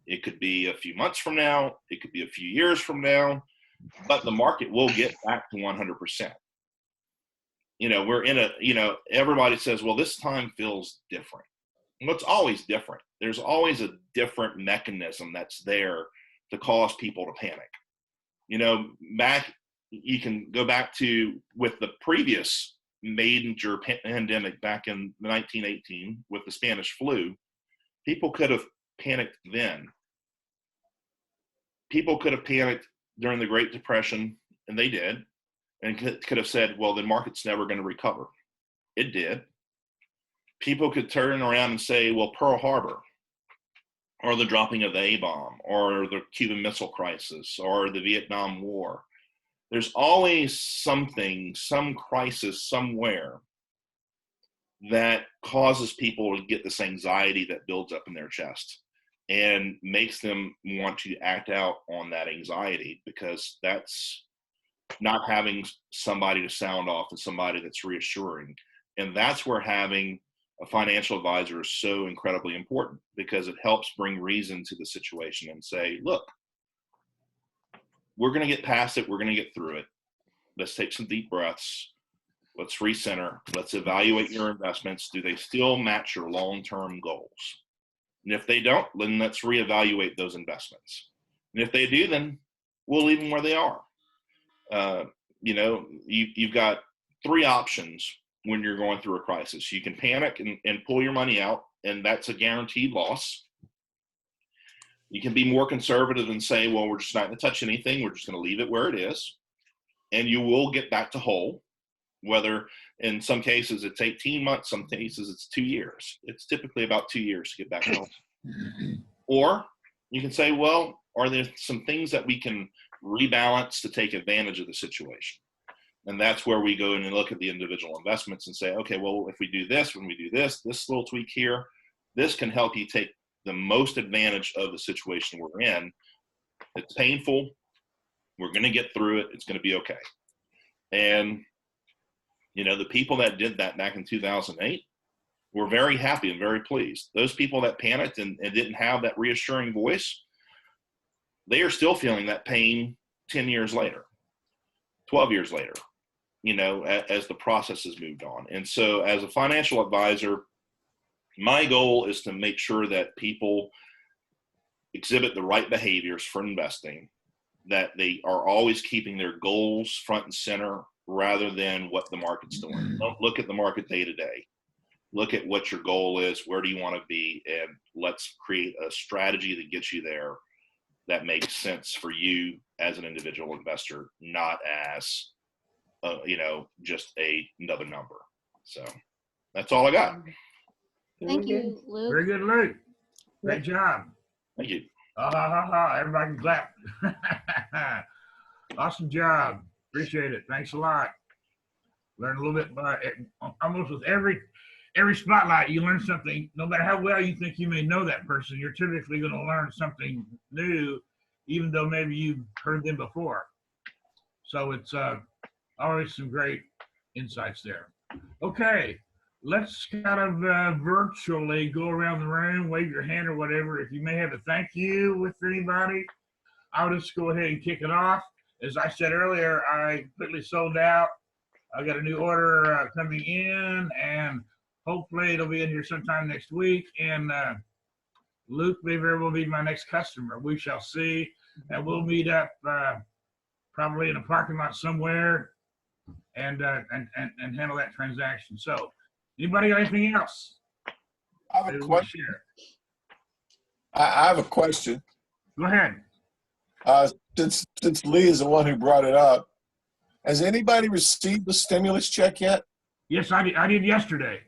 It could be a few months from now. It could be a few years from now. But the market will get back to 100%. You know, we're in a, you know, everybody says, well, this time feels different. Well, it's always different. There's always a different mechanism that's there to cause people to panic. You know, you can go back to with the previous major pandemic back in 1918 with the Spanish flu. People could have panicked then. People could have panicked during the Great Depression, and they did, and could have said, well, the market's never going to recover. It did. People could turn around and say, well, Pearl Harbor, or the dropping of the A-bomb, or the Cuban Missile Crisis, or the Vietnam War. there's always something, some crisis somewhere that causes people to get this anxiety that builds up in their chest and makes them want to act out on that anxiety, because that's not having somebody to sound off and somebody that's reassuring. And that's where having a financial advisor is so incredibly important, because it helps bring reason to the situation and say, look, we're going to get past it. We're going to get through it. Let's take some deep breaths. Let's recenter. Let's evaluate your investments. Do they still match your long-term goals? And if they don't, then let's reevaluate those investments. And if they do, then we'll leave them where they are. You've got three options when you're going through a crisis. You can panic and pull your money out, and that's a guaranteed loss. You can be more conservative and say, well, we're just not going to touch anything. We're just going to leave it where it is. And you will get back to whole, whether in some cases it's 18 months, some cases it's 2 years. It's typically about 2 years to get back to whole. Or you can say, well, are there some things that we can rebalance to take advantage of the situation? And that's where we go in and look at the individual investments and say, okay, well, if we do this, when we do this little tweak here, this can help you take the most advantage of the situation we're in. It's painful. We're going to get through it. It's going to be okay. And, the people that did that back in 2008 were very happy and very pleased. Those people that panicked and didn't have that reassuring voice, they are still feeling that pain 10 years later, 12 years later, as the process has moved on. And so as a financial advisor, my goal is to make sure that people exhibit the right behaviors for investing, that they are always keeping their goals front and center rather than what the market's doing. Don't look at the market day to day. Look at what your goal is. Where do you want to be? And let's create a strategy that gets you there that makes sense for you as an individual investor, not as, just another number. So that's all I got. Thank you, Luke. Very good, Luke. Great job. Thank you. Everybody can clap. Awesome job. Appreciate it. Thanks a lot. Learn a little bit about it. Almost with every spotlight, you learn something. No matter how well you think you may know that person, you're typically going to learn something new, even though maybe you've heard them before. So it's always some great insights there. Okay. Let's kind of virtually go around the room, wave your hand or whatever. If you may have a thank you with anybody, I'll just go ahead and kick it off. As I said earlier, I completely sold out. I got a new order coming in, and hopefully it'll be in here sometime next week. And Luke may very well be my next customer. We shall see. And we'll meet up probably in a parking lot somewhere and handle that transaction. So, anybody got anything else? I have a question. I have a question. Go ahead. Since Lee is the one who brought it up, has anybody received the stimulus check yet? Yes, I did yesterday.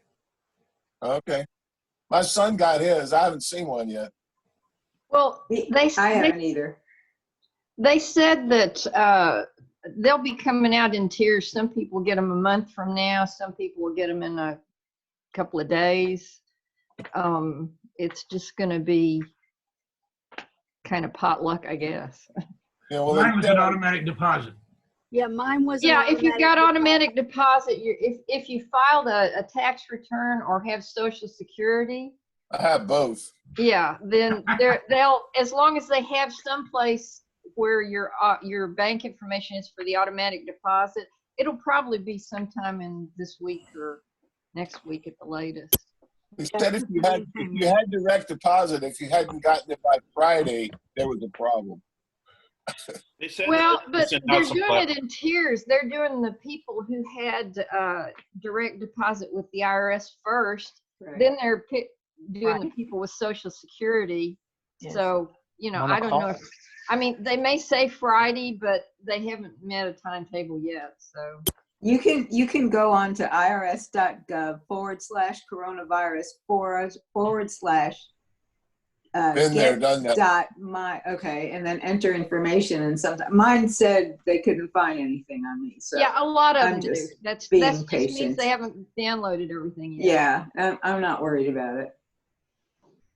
Okay. My son got his. I haven't seen one yet. Well, I haven't either. They said that they'll be coming out in tiers. Some people get them a month from now. Some people will get them in a couple of days. It's just going to be kind of potluck, I guess. Yeah, well, mine was an automatic deposit. Yeah, mine was. Yeah, if you've got automatic deposit, if you filed a tax return or have Social Security. I have both. Yeah, then they'll, as long as they have someplace where your bank information is for the automatic deposit, it'll probably be sometime in this week or next week at the latest. They said if you had direct deposit, if you hadn't gotten it by Friday, there was a problem. They said well, but they're doing it in tiers. They're doing the people who had direct deposit with the IRS first. Right. Then they're doing the people with Social Security. Yes. So, I don't know. They may say Friday, but they haven't met a timetable yet. So you can go on to irs.gov/coronavirus / Been there, done that. Okay, and then enter information, and sometimes mine said they couldn't find anything on me. So Yeah, a lot of I'm them do. just That's being just means patient. they haven't downloaded everything yet. Yeah, I'm not worried about it.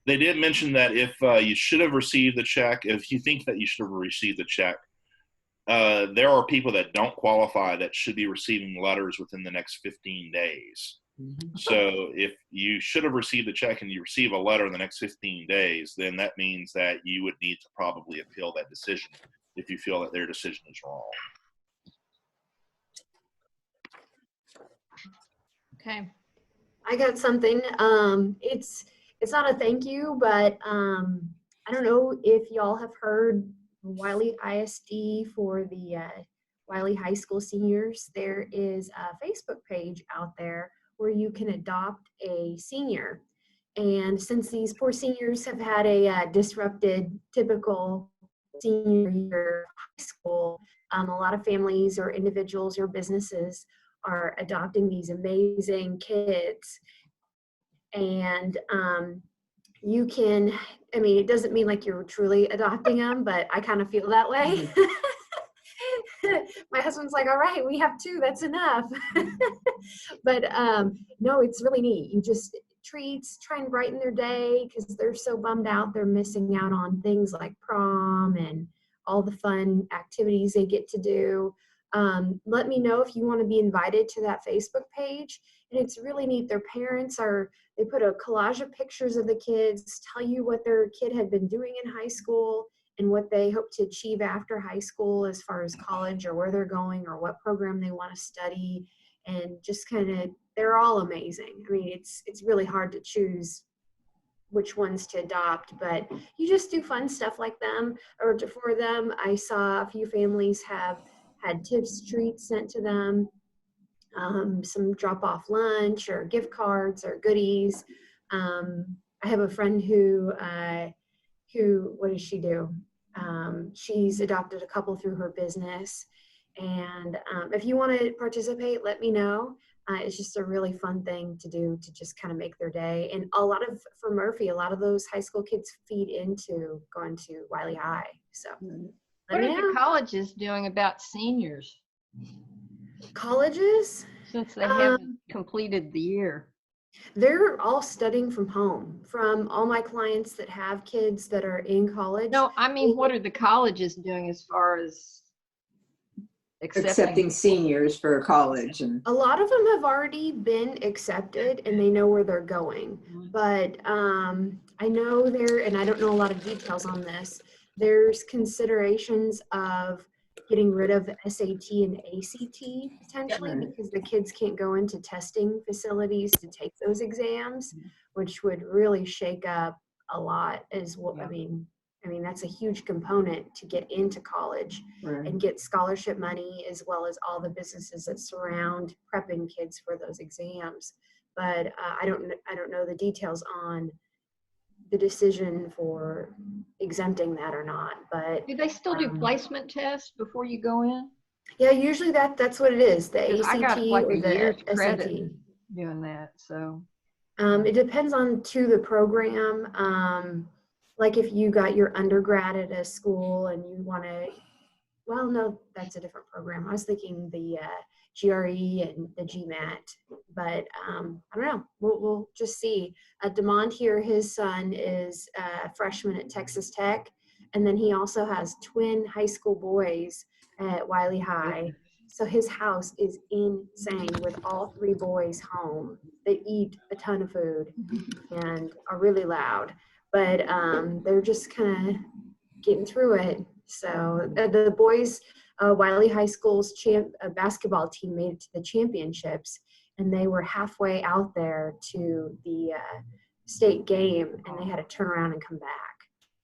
They did mention that if you should have received the check, if you think that you should have received the check, there are people that don't qualify that should be receiving letters within the next 15 days. So if you should have received a check and you receive a letter in the next 15 days, then that means that you would need to probably appeal that decision if you feel that their decision is wrong. Okay. I got something. It's not a thank you, but I don't know if y'all have heard Wiley ISD for the Wiley High School seniors. There is a Facebook page out there where you can adopt a senior. And since these poor seniors have had a disrupted, typical senior year high school, a lot of families or individuals or businesses are adopting these amazing kids. And you can, I mean, it doesn't mean like you're truly adopting them, but I kind of feel that way. My husband's like, all right, we have 2, that's enough. But no, it's really neat. You just treats, try and brighten their day because they're so bummed out. They're missing out on things like prom and all the fun activities they get to do. Let me know if you want to be invited to that Facebook page. And it's really neat. Their parents they put a collage of pictures of the kids, tell you what their kid had been doing in high school and what they hope to achieve after high school as far as college or where they're going or what program they want to study. And just kind of, they're all amazing. I mean, it's really hard to choose which ones to adopt, but you just do fun stuff like them or for them. I saw a few families have had tips, treats sent to them, some drop off lunch or gift cards or goodies. I have a friend who, what does she do? She's adopted a couple through her business. And if you want to participate, let me know. It's just a really fun thing to do to just kind of make their day. And for Murphy, a lot of those high school kids feed into going to Wiley High. So What are the colleges doing about seniors? Colleges? Since they haven't completed the year. They're all studying from home. From all my clients that have kids that are in college. No, I mean, what are the colleges doing as far as accepting seniors for college? And a lot of them have already been accepted and they know where they're going. But I know and I don't know a lot of details on this, there's considerations of getting rid of SAT and ACT potentially because the kids can't go into testing facilities to take those exams, which would really shake up a lot as well. I mean, that's a huge component to get into college and get scholarship money as well as all the businesses that surround prepping kids for those exams. But I don't know the details on the decision for exempting that or not. But do they still do placement tests before you go in? Yeah, usually that's what it is. The ACT I got like or a year's the credit SAT. doing that. So it depends on the program. Like if you got your undergrad at a school and you want to, well, no, that's a different program. I was thinking the GRE and the GMAT, but I don't know. We'll just see. Demond here, his son is a freshman at Texas Tech, and then he also has twin high school boys at Wiley High. So his house is insane with all 3 boys home. They eat a ton of food and are really loud, but they're just kind of getting through it. So the boys, Wiley High School's basketball team made it to the championships, and they were halfway out there to the state game, and they had to turn around and come back.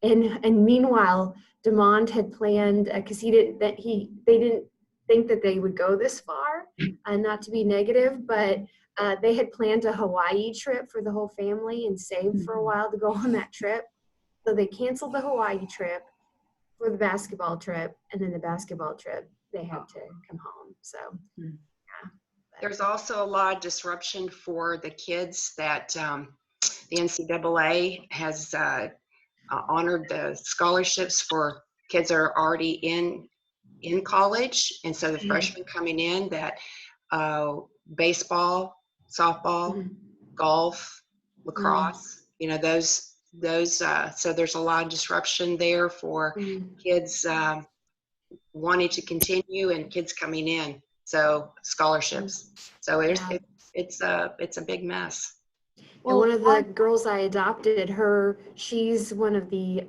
And meanwhile, Demond had planned because they didn't think that they would go this far, not to be negative, but they had planned a Hawaii trip for the whole family and saved for a while to go on that trip. So they canceled the Hawaii trip for the basketball trip, and then the basketball trip they had to come home. So yeah. There's also a lot of disruption for the kids that the NCAA has honored the scholarships for kids that are already in college. And so the freshmen coming in that baseball, softball, golf, lacrosse, those, so there's a lot of disruption there for kids wanting to continue and kids coming in. So scholarships. So it's a big mess. And one of the girls I adopted, she's one of the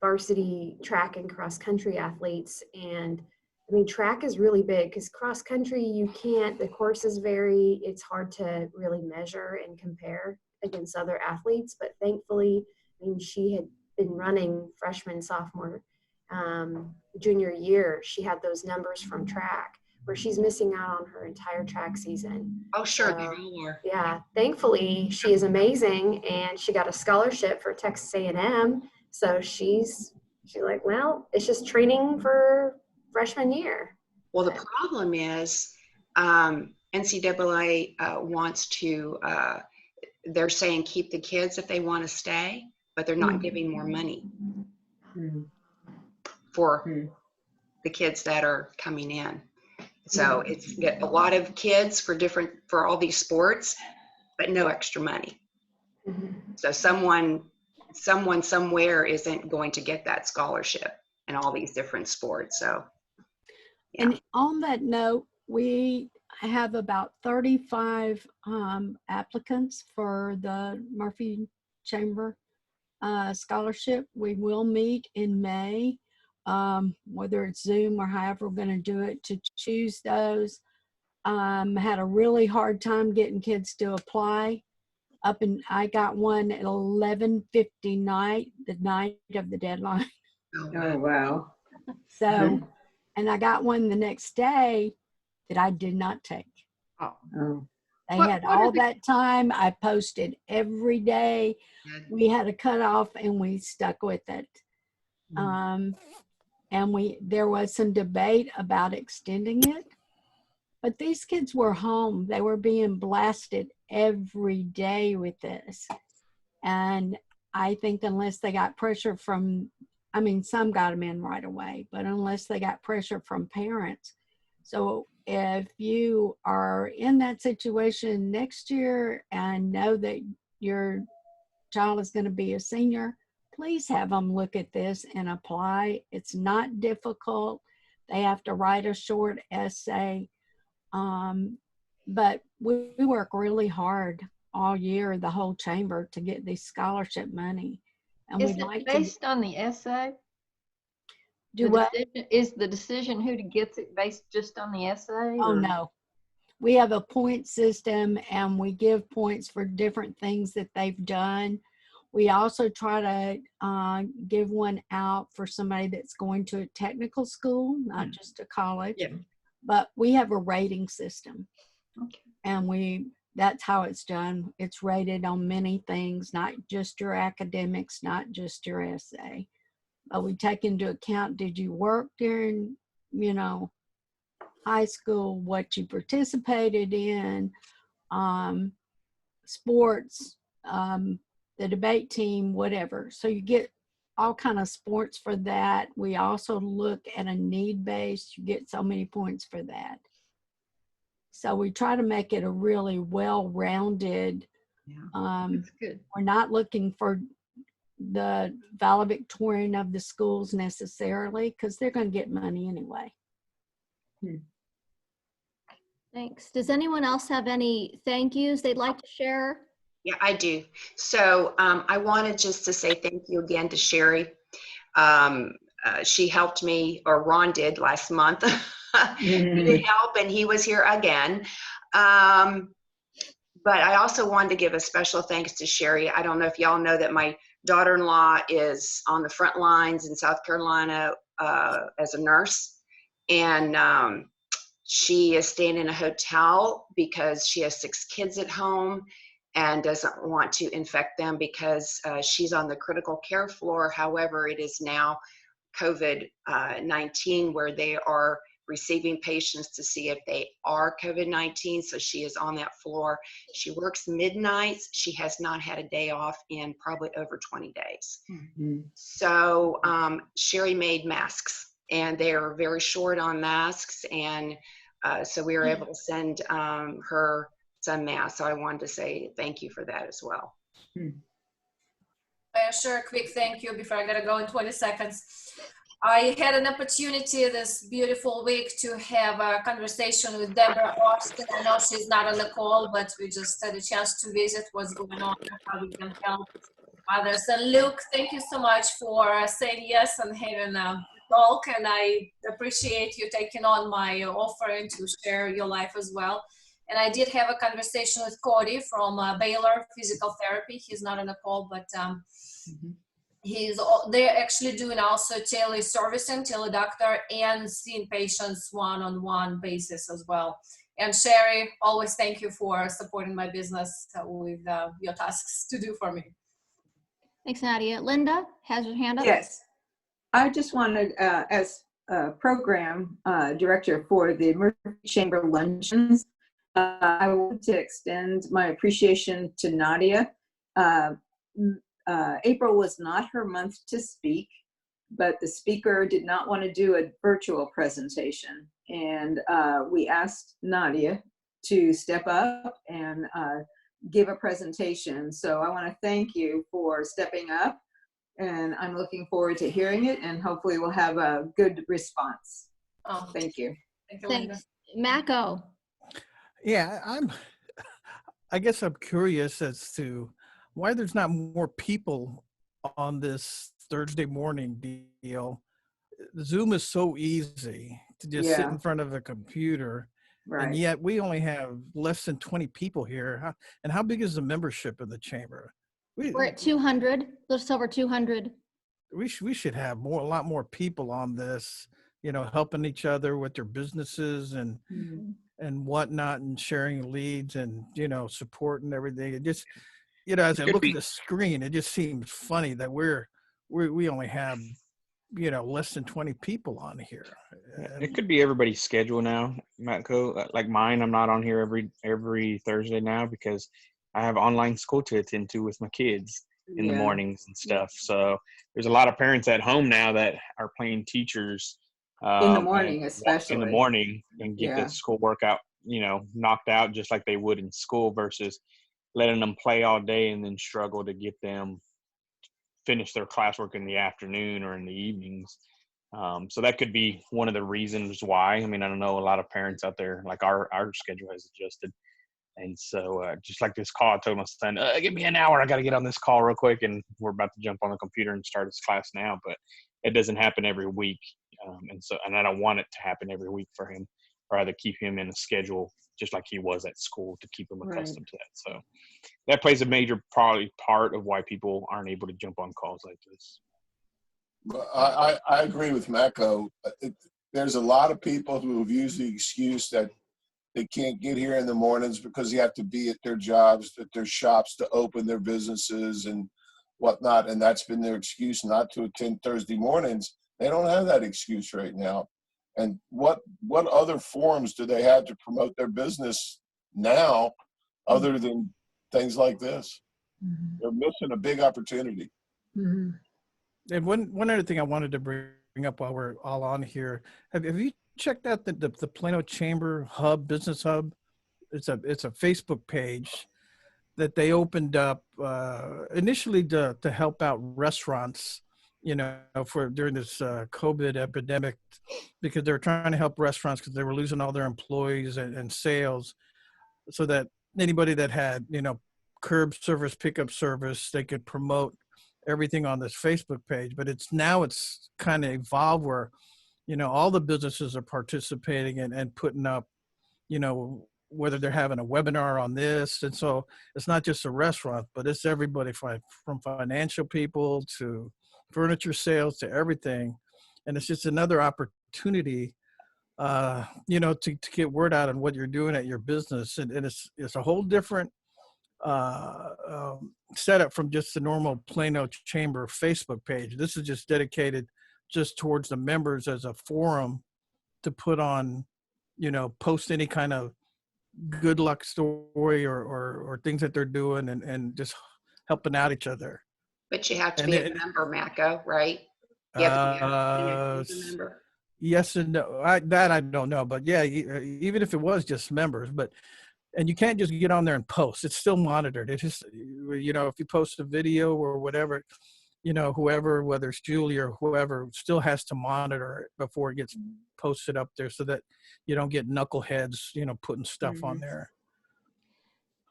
varsity track and cross country athletes. And I mean, track is really big because cross country, the courses vary. It's hard to really measure and compare against other athletes. But thankfully, I mean, she had been running freshman, sophomore, junior year. She had those numbers from track, where she's missing out on her entire track season. Oh, sure, they all are. Yeah, thankfully she is amazing, and she got a scholarship for Texas A&M. So she's like, well, it's just training for freshman year. Well, the problem is NCAA wants to. They're saying keep the kids if they want to stay, but they're not giving more money for the kids that are coming in. So it's a lot of kids for all these sports, but no extra money. So someone somewhere isn't going to get that scholarship in all these different sports. So, yeah. And on that note, we have about 35 applicants for the Murphy Chamber scholarship. We will meet in May. Whether it's Zoom or however we're going to do it to choose those. Had a really hard time getting kids to apply. I got one at 11:50 night, the night of the deadline. Oh, wow. So, and I got one the next day that I did not take. Oh. They had all that time. I posted every day. We had a cutoff and we stuck with it. And there was some debate about extending it, but these kids were home. They were being blasted every day with this. And I think unless they got pressure some got them in right away, but unless they got pressure from parents. So if you are in that situation next year and know that your child is going to be a senior, please have them look at this and apply. It's not difficult. They have to write a short essay. But we work really hard all year, the whole chamber, to get this scholarship money. And is it based on the essay? Is the decision who gets it based just on the essay? Oh, no. We have a point system and we give points for different things that they've done. We also try to give one out for somebody that's going to a technical school, not just a college. Yeah. But we have a rating system. Okay. And that's how it's done. It's rated on many things, not just your academics, not just your essay. But we take into account, did you work during, high school, what you participated in, sports, the debate team, whatever. So you get all kind of sports for that. We also look at a need base. You get so many points for that. So we try to make it a really well-rounded. That's good. We're not looking for the valedictorian of the schools necessarily, because they're going to get money anyway. Thanks. Does anyone else have any thank yous they'd like to share? Yeah, I do. So I wanted just to say thank you again to Sherry. She helped me, or Ron did last month. He did help, and he was here again. But I also wanted to give a special thanks to Sherry. I don't know if y'all know that my daughter-in-law is on the front lines in South Carolina as a nurse. And she is staying in a hotel because she has 6 kids at home and doesn't want to infect them because she's on the critical care floor. However, it is now COVID-19 where they are receiving patients to see if they are COVID-19. So she is on that floor. She works midnights. She has not had a day off in probably over 20 days. So Sherry made masks, and they are very short on masks. And so we were able to send her some masks. So I wanted to say thank you for that as well. Sure, a quick thank you before I gotta go in 20 seconds. I had an opportunity this beautiful week to have a conversation with Deborah Austin. I know she's not on the call, but we just had a chance to visit what's going on and how we can help others. And Luke, thank you so much for saying yes and having a talk. And I appreciate you taking on my offering to share your life as well. And I did have a conversation with Cody from Baylor Physical Therapy. He's not on the call, but they're actually doing also tele-servicing, tele-doctor, and seeing patients one-on-one basis as well. And Sherry, always thank you for supporting my business with your tasks to do for me. Thanks, Nadia. Linda has her hand up. Yes. I just wanted, as program director for the Murphy Chamber Luncheons, I want to extend my appreciation to Nadia. April was not her month to speak, but the speaker did not want to do a virtual presentation. And we asked Nadia to step up and give a presentation. So I want to thank you for stepping up, and I'm looking forward to hearing it, and hopefully we'll have a good response. Thank you. Thank you, Linda. Thanks. Mako. Yeah, I guess I'm curious as to why there's not more people on this Thursday morning deal. Zoom is so easy to just sit in front of a computer, and yet we only have less than 20 people here. And how big is the membership of the chamber? We're at 200, just over 200. We should have a lot more people on this, helping each other with their businesses and whatnot, and sharing leads and, support and everything. It just, as I look at the screen, it just seems funny that we only have, less than 20 people on here. It could be everybody's schedule now, Matco. Like mine, I'm not on here every Thursday now because I have online school to attend to with my kids in the mornings and stuff. So there's a lot of parents at home now that are playing teachers in the morning, especially in the morning, and get the school workout, knocked out just like they would in school, versus letting them play all day and then struggle to get them finish their classwork in the afternoon or in the evenings. So that could be one of the reasons why. I mean, I don't know, a lot of parents out there, like our schedule has adjusted. And so just like this call, I told my son, give me an hour. I got to get on this call real quick. And we're about to jump on the computer and start his class now, but it doesn't happen every week. And I don't want it to happen every week for him. I'd rather keep him in a schedule just like he was at school to keep him accustomed to that. So that plays a major probably part of why people aren't able to jump on calls like this. I agree with Mako. There's a lot of people who have used the excuse that they can't get here in the mornings because you have to be at their jobs, at their shops to open their businesses and whatnot. And that's been their excuse not to attend Thursday mornings. They don't have that excuse right now. And what other forums do they have to promote their business now other than things like this? They're missing a big opportunity. And one other thing I wanted to bring up while we're all on here, have you checked out the Plano Chamber Hub, Business Hub? It's a Facebook page that they opened up initially to help out restaurants, for during this COVID epidemic, because they were trying to help restaurants because they were losing all their employees and sales, so that anybody that had, curb service, pickup service, they could promote everything on this Facebook page. But it's kind of evolved where, all the businesses are participating and putting up, whether they're having a webinar on this. And so it's not just a restaurant, but it's everybody from financial people to furniture sales to everything. And it's just another opportunity, to get word out on what you're doing at your business. And it's a whole different setup from just the normal Plano Chamber Facebook page. This is just dedicated just towards the members as a forum to put on, you know, post any kind of good luck story or things that they're doing and just helping out each other. But you have to And be a member, Mako, right? You have to be a member. Yes and no. I don't know, but yeah, even if it was just members, and you can't just get on there and post. It's still monitored. It just, you know, if you post a video or whatever, you know, whoever, whether it's Julie or whoever, still has to monitor it before it gets posted up there, so that you don't get knuckleheads, you know, putting stuff on there.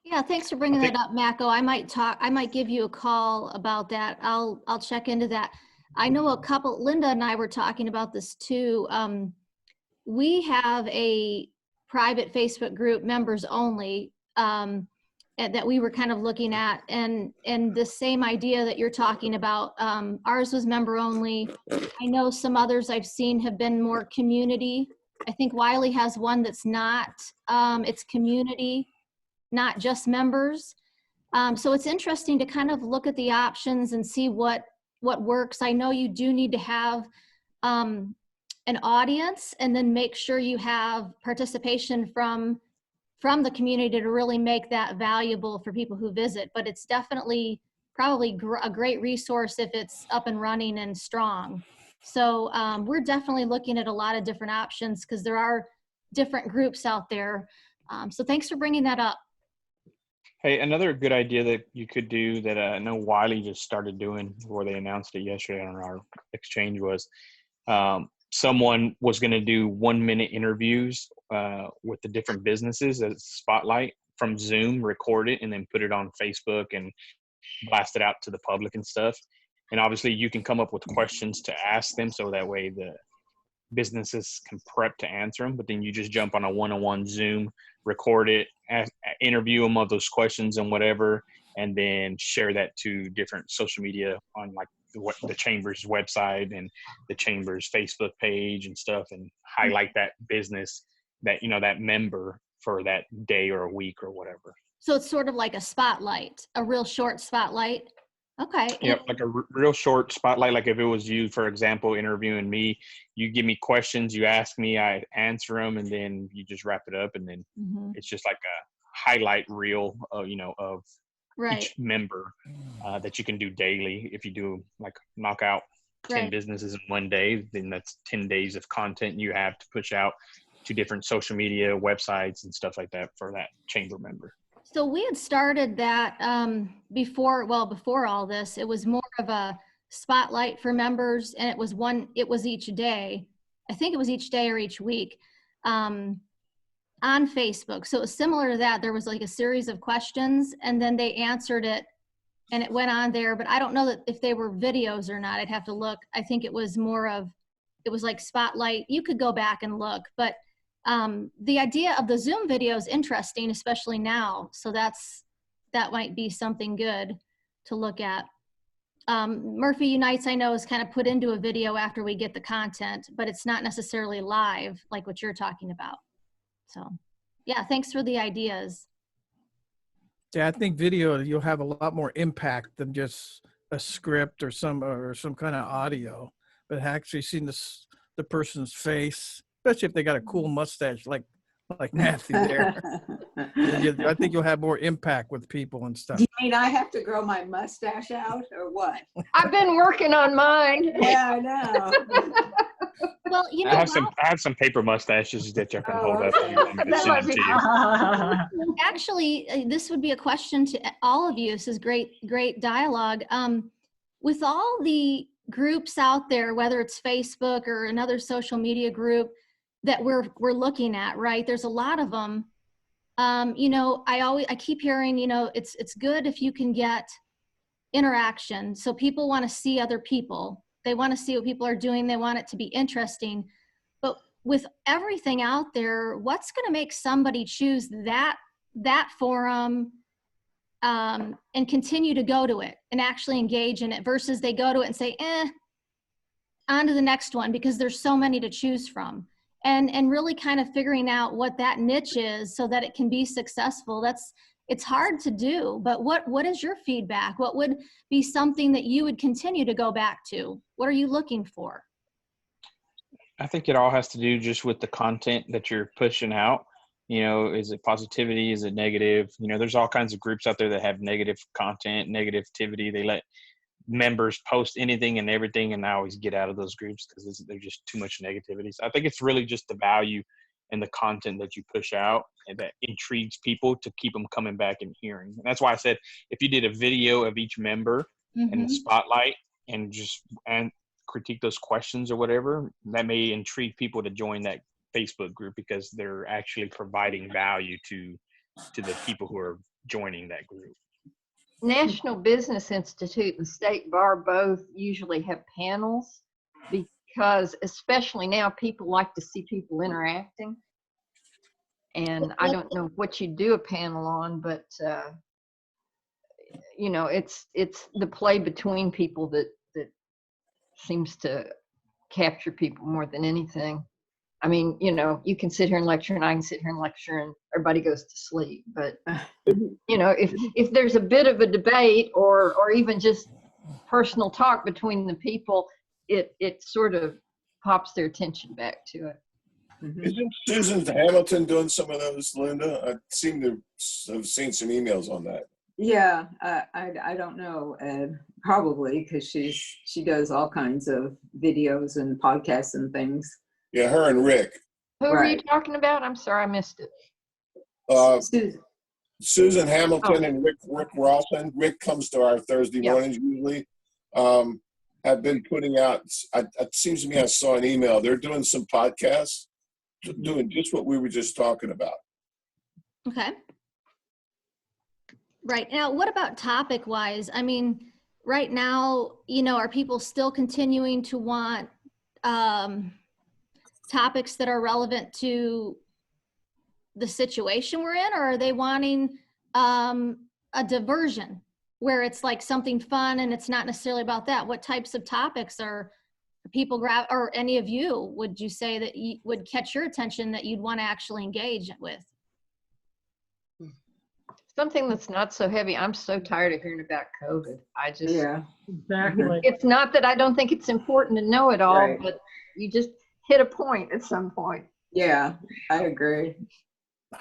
Yeah, thanks for bringing that up, Mako. I might give you a call about that. I'll check into that. I know a couple, Linda and I were talking about this too. We have a private Facebook group, members only, that we were kind of looking at, and the same idea that you're talking about. Ours was member only. I know some others I've seen have been more community. I think Wiley has one that's not, it's community, not just members. So it's interesting to kind of look at the options and see what works. I know you do need to have an audience, and then make sure you have participation from the community to really make that valuable for people who visit. But it's definitely probably a great resource if it's up and running and strong. So we're definitely looking at a lot of different options, because there are different groups out there. So thanks for bringing that up. Hey, another good idea that you could do that I know Wiley just started doing, before they announced it yesterday on our exchange, was someone was going to do 1-minute interviews with the different businesses as spotlight from Zoom, record it, and then put it on Facebook and blast it out to the public and stuff. And obviously you can come up with questions to ask them, so that way the businesses can prep to answer them. But then you just jump on a one-on-one Zoom, record it, interview them of those questions and whatever, and then share that to different social media on like the Chamber's website and the Chamber's Facebook page and stuff, and highlight that business, that, you know, that member for that day or a week or whatever. So it's sort of like a spotlight, a real short spotlight. Okay. Yep, like a real short spotlight. Like if it was you, for example, interviewing me, you give me questions, you ask me, I answer them, and then you just wrap it up, and then it's just like a highlight reel, you know, of each member that you can do daily. If you do like knock out 10 businesses in one day, then that's 10 days of content you have to push out to different social media websites and stuff like that for that chamber member. So we had started that before all this. It was more of a spotlight for members, and it was each day. I think it was each day or each week on Facebook. So it was similar to that. There was like a series of questions, and then they answered it, and it went on there. But I don't know that if they were videos or not. I'd have to look. I think it was it was like spotlight. You could go back and look, but the idea of the Zoom video is interesting, especially now. So that might be something good to look at. Murphy Unites, I know, is kind of put into a video after we get the content, but it's not necessarily live like what you're talking about. So yeah, thanks for the ideas. Yeah, I think video, you'll have a lot more impact than just a script or some kind of audio, but actually seeing the person's face, especially if they got a cool mustache like Matthew there. I think you'll have more impact with people and stuff. Do you mean I have to grow my mustache out or what? I've been working on mine. Yeah, I know. Well, you know, I have some paper mustaches that you can hold up. Actually, this would be a question to all of you. This is great dialogue. With all the groups out there, whether it's Facebook or another social media group that we're looking at, right? There's a lot of them. You know, I keep hearing, you know, it's good if you can get interaction. So people want to see other people. They want to see what people are doing. They want it to be interesting. But with everything out there, what's going to make somebody choose that forum and continue to go to it and actually engage in it versus they go to it and say, on to the next one, because there's so many to choose from. And really kind of figuring out what that niche is so that it can be successful. It's hard to do, but what is your feedback? What would be something that you would continue to go back to? What are you looking for? I think it all has to do just with the content that you're pushing out. You know, is it positivity? Is it negative? You know, there's all kinds of groups out there that have negative content, negativity. They let members post anything and everything, and I always get out of those groups because there's just too much negativity. So I think it's really just the value and the content that you push out and that intrigues people to keep them coming back and hearing. And that's why I said if you did a video of each member and the spotlight and critique those questions or whatever, that may intrigue people to join that Facebook group because they're actually providing value to the people who are joining that group. National Business Institute and State Bar both usually have panels because especially now people like to see people interacting. And I don't know what you do a panel on, but you know, it's the play between people that seems to capture people more than anything. I mean, you know, you can sit here and lecture and I can sit here and lecture and everybody goes to sleep. But, you know, if there's a bit of a debate or even just personal talk between the people, it sort of pops their attention back to it. Isn't Susan Hamilton doing some of those, Linda? I seem to have seen some emails on that. Yeah, I don't know, Ed. Probably because she does all kinds of videos and podcasts and things. Yeah, her and Rick. Who are you talking about? I'm sorry, I missed it. Susan Hamilton and Rick Rawson. Rick comes to our Thursday mornings usually. Have been putting out, it seems to me I saw an email. They're doing some podcasts, doing just what we were just talking about. Okay. Right. Now, what about topic wise? I mean, right now, you know, are people still continuing to want topics that are relevant to the situation we're in, or are they wanting a diversion where it's like something fun and it's not necessarily about that? What types of topics are people or any of you would you say that would catch your attention that you'd want to actually engage with? Something that's not so heavy. I'm so tired of hearing about COVID. I just, exactly. It's not that I don't think it's important to know it all, but you just hit a point at some point. Yeah, I agree.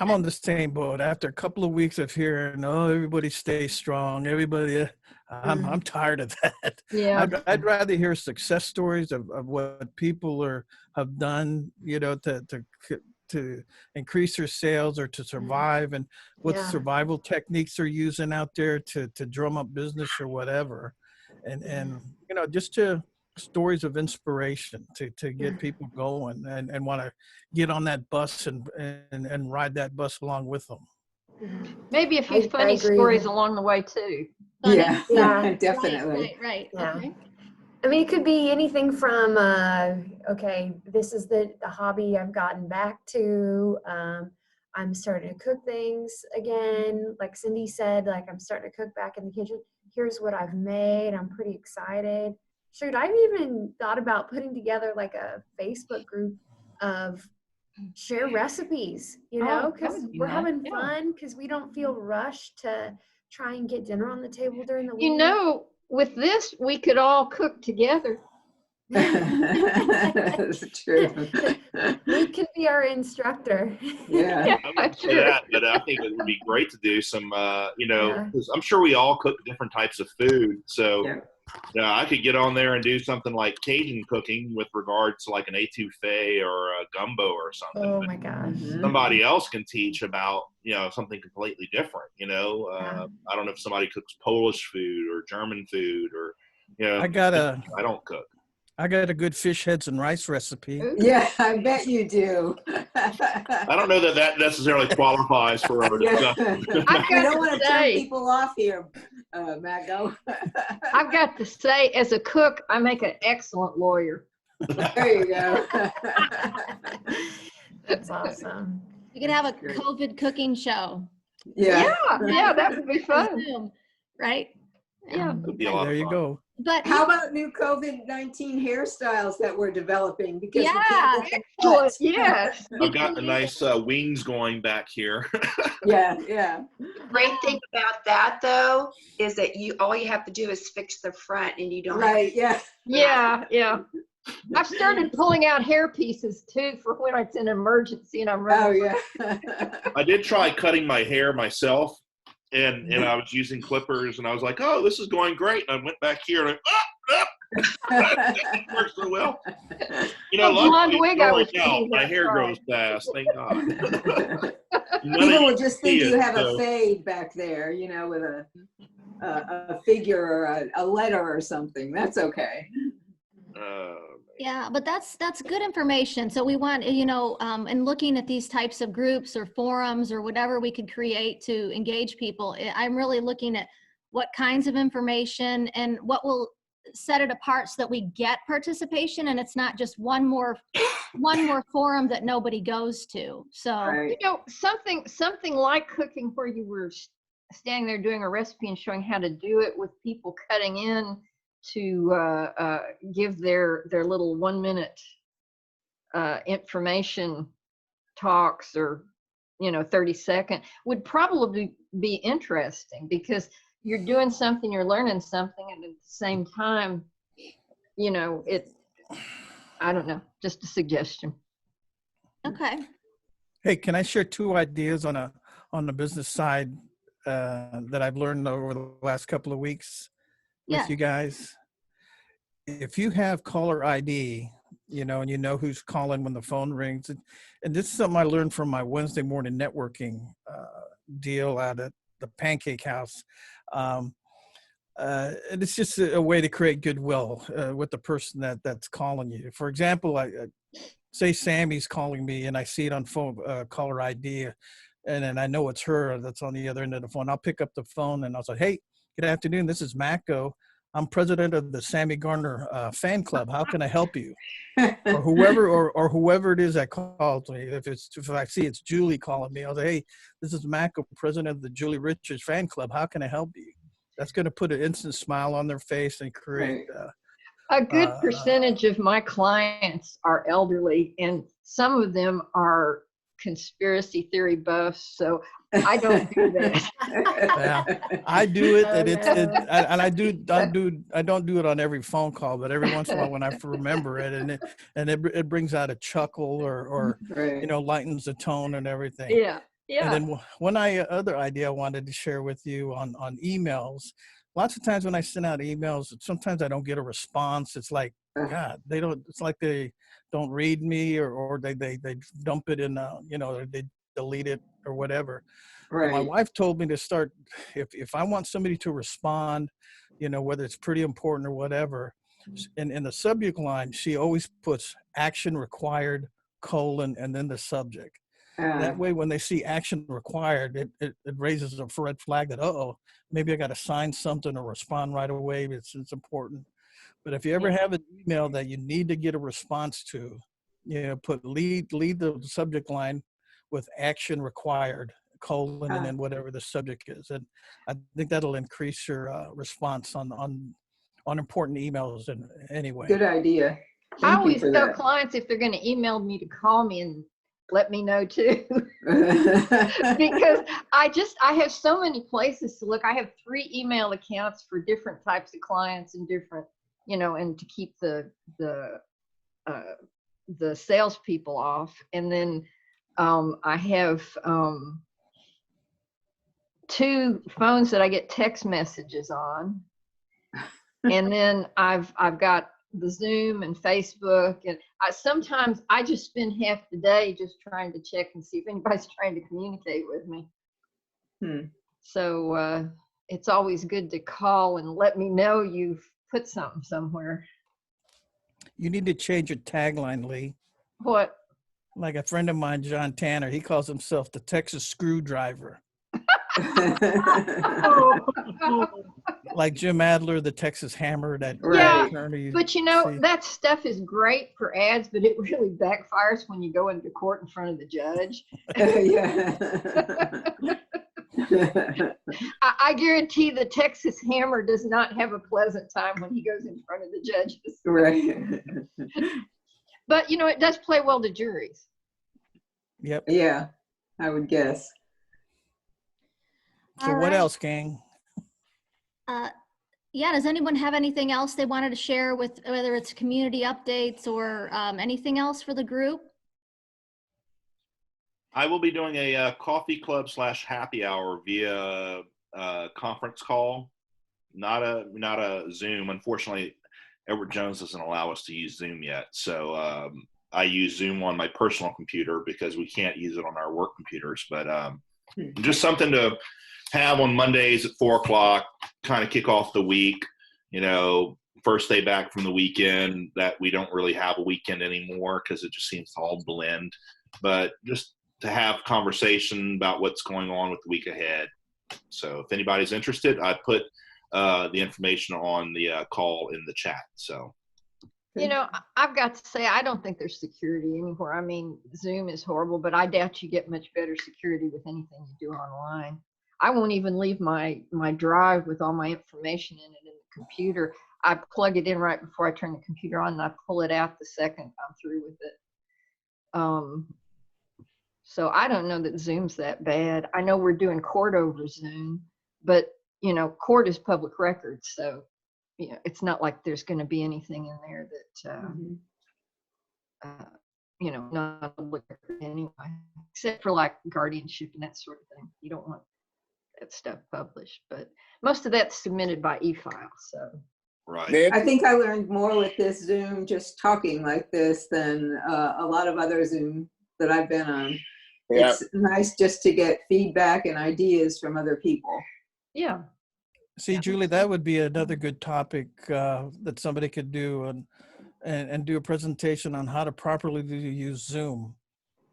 I'm on the same boat. After a couple of weeks of hearing, oh, everybody stay strong, everybody, I'm tired of that. Yeah, I'd rather hear success stories of what people have done, you know, to increase their sales or to survive, and what survival techniques they're using out there to drum up business or whatever, and you know, just to stories of inspiration to get people going and want to get on that bus and ride that bus along with them. Maybe a few funny stories along the way too. Yeah, Yeah. definitely. Right. Yeah. Okay. I mean, it could be anything from, okay, this is the hobby I've gotten back to. I'm starting to cook things again. Like Cindy said, like I'm starting to cook back in the kitchen. Here's what I've made. I'm pretty excited. Shoot, I've even thought about putting together like a Facebook group of share recipes, you know, because we're having fun, because we don't feel rushed to try and get dinner on the table during the week. You know, with this, we could all cook together. That's true. Luke can be our instructor. Yeah. I would do that, but I think it would be great to do some, you know, because I'm sure we all cook different types of food. So I could get on there and do something like Cajun cooking with regards to like an etouffee or a gumbo or something. Oh my gosh. Somebody else can teach about, you know, something completely different, you know. I don't know if somebody cooks Polish food or German food or, you know. I don't cook. I got a good fish heads and rice recipe. Yeah, I bet you do. I don't know that necessarily qualifies for our discussion. I don't want to turn people off here, Mago. I've got to say, as a cook, I make an excellent lawyer. There you go. That's awesome. You could have a COVID cooking show. Yeah, that would be fun. Zoom, right? Yeah. There you go. But how about new COVID-19 hairstyles that we're developing? Because excellent. Yes. I've got the nice wings going back here. Yeah. Great thing about that though is that all you have to do is fix the front, and you don't. Right. Yeah. Yeah. I've started pulling out hair pieces too for when it's an emergency and I'm running. Oh, yeah. I did try cutting my hair myself, and I was using clippers, and I was like, oh, this is going great. And I went back here, and it works so well. You know, A blonde luckily, wig I was growing out, thinking my that's hair right. grows fast. Thank God. People will just think see you it, have a so- fade back there, you know, with a figure or a letter or something. That's okay. Yeah, but that's good information. So we want, you know, in looking at these types of groups or forums or whatever we could create to engage people, I'm really looking at what kinds of information and what will set it apart so that we get participation and it's not just one more forum that nobody goes to. So You know, something like cooking where you were standing there doing a recipe and showing how to do it with people cutting in to give their little 1 minute information talks, or 30-second would probably be interesting, because you're doing something, you're learning something, and at the same time, I don't know, just a suggestion. Okay. Hey, can I share 2 ideas on the business side that I've learned over the last couple of weeks with you guys? If you have caller ID, and you know who's calling when the phone rings, and this is something I learned from my Wednesday morning networking deal out at the Pancake House. And it's just a way to create goodwill with the person that's calling you. For example, I say Sammy's calling me and I see it on phone caller ID, and then I know it's her that's on the other end of the phone. I'll pick up the phone and I'll say, "Hey, good afternoon. This is Mako. I'm president of the Sammy Garner fan club. How can I help you?" Or whoever it is that calls me. If I see it's Julie calling me, I'll say, "Hey, this is Mako, president of the Julie Richards fan club. How can I help you?" That's going to put an instant smile on their face and create. A good percentage of my clients are elderly, and some of them are conspiracy theory buffs. So I don't do that. Yeah, I do it, and I don't do it on every phone call, but every once in a while when I remember it, and it brings out a chuckle or lightens the tone and everything. Yeah. Yeah. And then one other idea I wanted to share with you on emails. Lots of times when I send out emails, sometimes I don't get a response. It's like, God, it's like they don't read me, or they dump it in, they delete it or whatever. Right. My wife told me to start, if I want somebody to respond, whether it's pretty important or whatever, in the subject line, she always puts action required, : and then the subject. That way, when they see action required, it raises a red flag that, maybe I got to sign something or respond right away. It's important. But if you ever have an email that you need to get a response to, put lead the subject line with action required, : and then whatever the subject is. And I think that'll increase your response on important emails anyway. Good idea. I always tell clients, if they're going to email me, to call me and let me know too. Because I have so many places to look. I have 3 email accounts for different types of clients and different, and to keep the salespeople off. And then I have 2 phones that I get text messages on. And then I've got the Zoom and Facebook, and sometimes I just spend half the day just trying to check and see if anybody's trying to communicate with me. So it's always good to call and let me know you've put something somewhere. You need to change your tagline, Lee. What? Like a friend of mine, John Tanner, he calls himself the Texas Screwdriver. Like Jim Adler, the Texas Hammer. But that stuff is great for ads, but it really backfires when you go into court in front of the judge. I guarantee the Texas Hammer does not have a pleasant time when he goes in front of the judges. Right. But it does play well to juries. Yep. Yeah, I would guess. So what else, gang? Yeah, does anyone have anything else they wanted to share with, whether it's community updates or anything else for the group? I will be doing a coffee club / happy hour via conference call, not a Zoom. Unfortunately, Edward Jones doesn't allow us to use Zoom yet. So I use Zoom on my personal computer because we can't use it on our work computers. But just something to have on Mondays at 4:00, kind of kick off the week. You know, first day back from the weekend, that we don't really have a weekend anymore because it just seems to all blend. But just to have conversation about what's going on with the week ahead. So if anybody's interested, I put the information on the call in the chat. So, You know, I've got to say, I don't think there's security anywhere. I mean, Zoom is horrible, but I doubt you get much better security with anything you do online. I won't even leave my drive with all my information in it in the computer. I plug it in right before I turn the computer on, and I pull it out the second I'm through with it. So I don't know that Zoom's that bad. I know we're doing court over Zoom, but you know, court is public record, so you know, it's not like there's going to be anything in there that you know, not public record anyway, except for like guardianship and that sort of thing. You don't want that stuff published, but most of that's submitted by e-file. So right. I think I learned more with this Zoom, just talking like this, than a lot of other Zoom that I've been on. Yeah. It's nice just to get feedback and ideas from other people. yeah. See, Julie, that would be another good topic that somebody could do and do a presentation on how to properly use Zoom.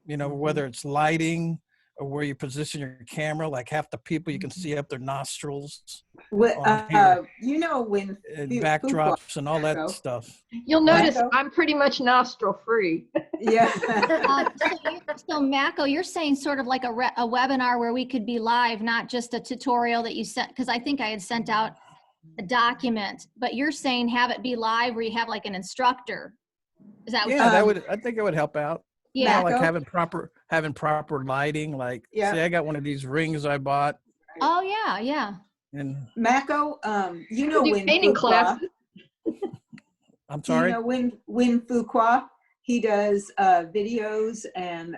You know, whether it's lighting or where you position your camera, like half the people you can see up their nostrils. You know, when backdrops and all that stuff. You'll notice I'm pretty much nostril free. Yeah. So Mako, you're saying sort of like a webinar where we could be live, not just a tutorial that you sent, because I think I had sent out a document, but you're saying have it be live where you have like an instructor. Is that what that would, I think it would help out. Yeah. Like having proper lighting, like say I got one of these rings I bought. Oh yeah, yeah. And Mako, you know, when painting classes. I'm sorry. You know, when Fuqua, he does videos, and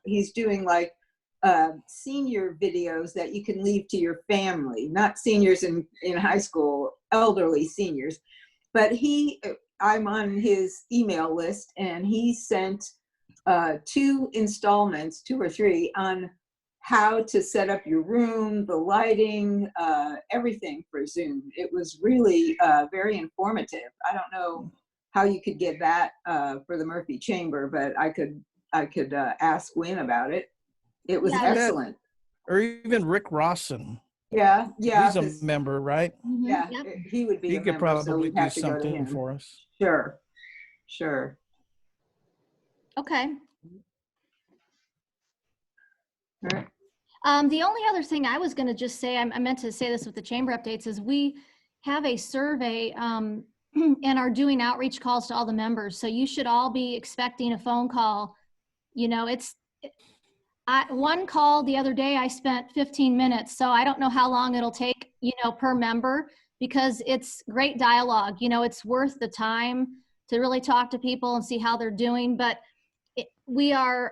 he's doing like senior videos that you can leave to your family, not seniors in high school, elderly seniors. But I'm on his email list, and he sent 2 installments, 2 or 3, on how to set up your room, the lighting, everything for Zoom. It was really very informative. I don't know how you could get that for the Murphy Chamber, but I could ask Wynn about it. It was excellent. Or even Rick Rawson. Yeah. He's a member, right? Yeah, he would be. He could probably do something for us. Sure. Okay. All right. The only other thing I was going to just say, I meant to say this with the chamber updates, is we have a survey and are doing outreach calls to all the members. So you should all be expecting a phone call. You know, one call the other day, I spent 15 minutes. So I don't know how long it'll take, you know, per member, because it's great dialogue. You know, it's worth the time to really talk to people and see how they're doing. But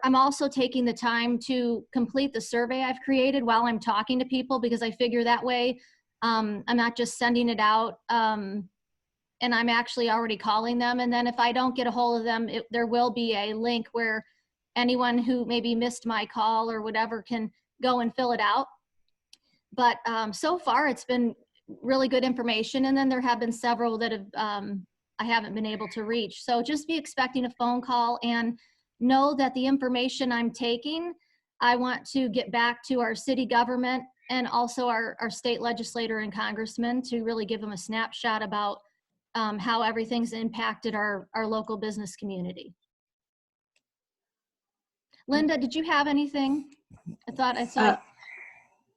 I'm also taking the time to complete the survey I've created while I'm talking to people, because I figure that way I'm not just sending it out and I'm actually already calling them. And then if I don't get a hold of them, there will be a link where anyone who maybe missed my call or whatever can go and fill it out. But so far it's been really good information. And then there have been several that I haven't been able to reach. So just be expecting a phone call, and know that the information I'm taking, I want to get back to our city government and also our state legislator and congressman to really give them a snapshot about how everything's impacted our local business community. Linda, did you have anything? I saw.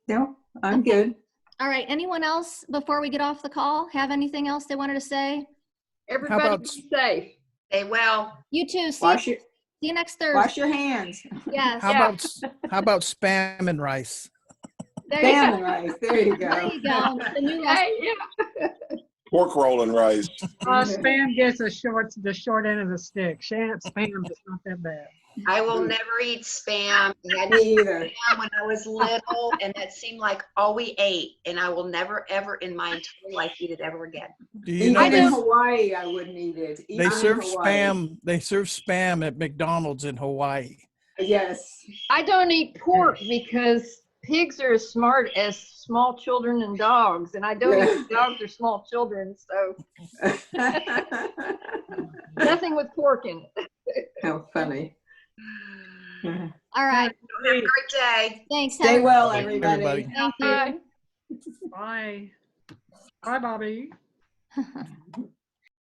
No, I'm good. All right. Anyone else before we get off the call have anything else they wanted to say? Everybody be safe. Stay well. You too. See you next Thursday. Wash your hands. Yes. How about spam and rice? There you go. Spam and rice. There you go. There you go. The new recipe. Hey, yeah. pork roll and rice. Spam gets the short end of the stick. Spam is not that bad. I will never eat Spam. I had Me either. Spam when I was little, and that seemed like all we ate. And I will never, ever in my entire life eat it ever again. Do you know Even in they, Hawaii, I wouldn't eat it. they Even in serve Hawaii. spam? They serve spam at McDonald's in Hawaii. Yes. I don't eat pork because pigs are as smart as small children and dogs, and I don't eat dogs or small children, so nothing with pork in it. How funny. All right. Have a great day. Thanks. Stay Helen. well, Thank you, everybody. everybody. Thank you. Bye. Bye, Bobby.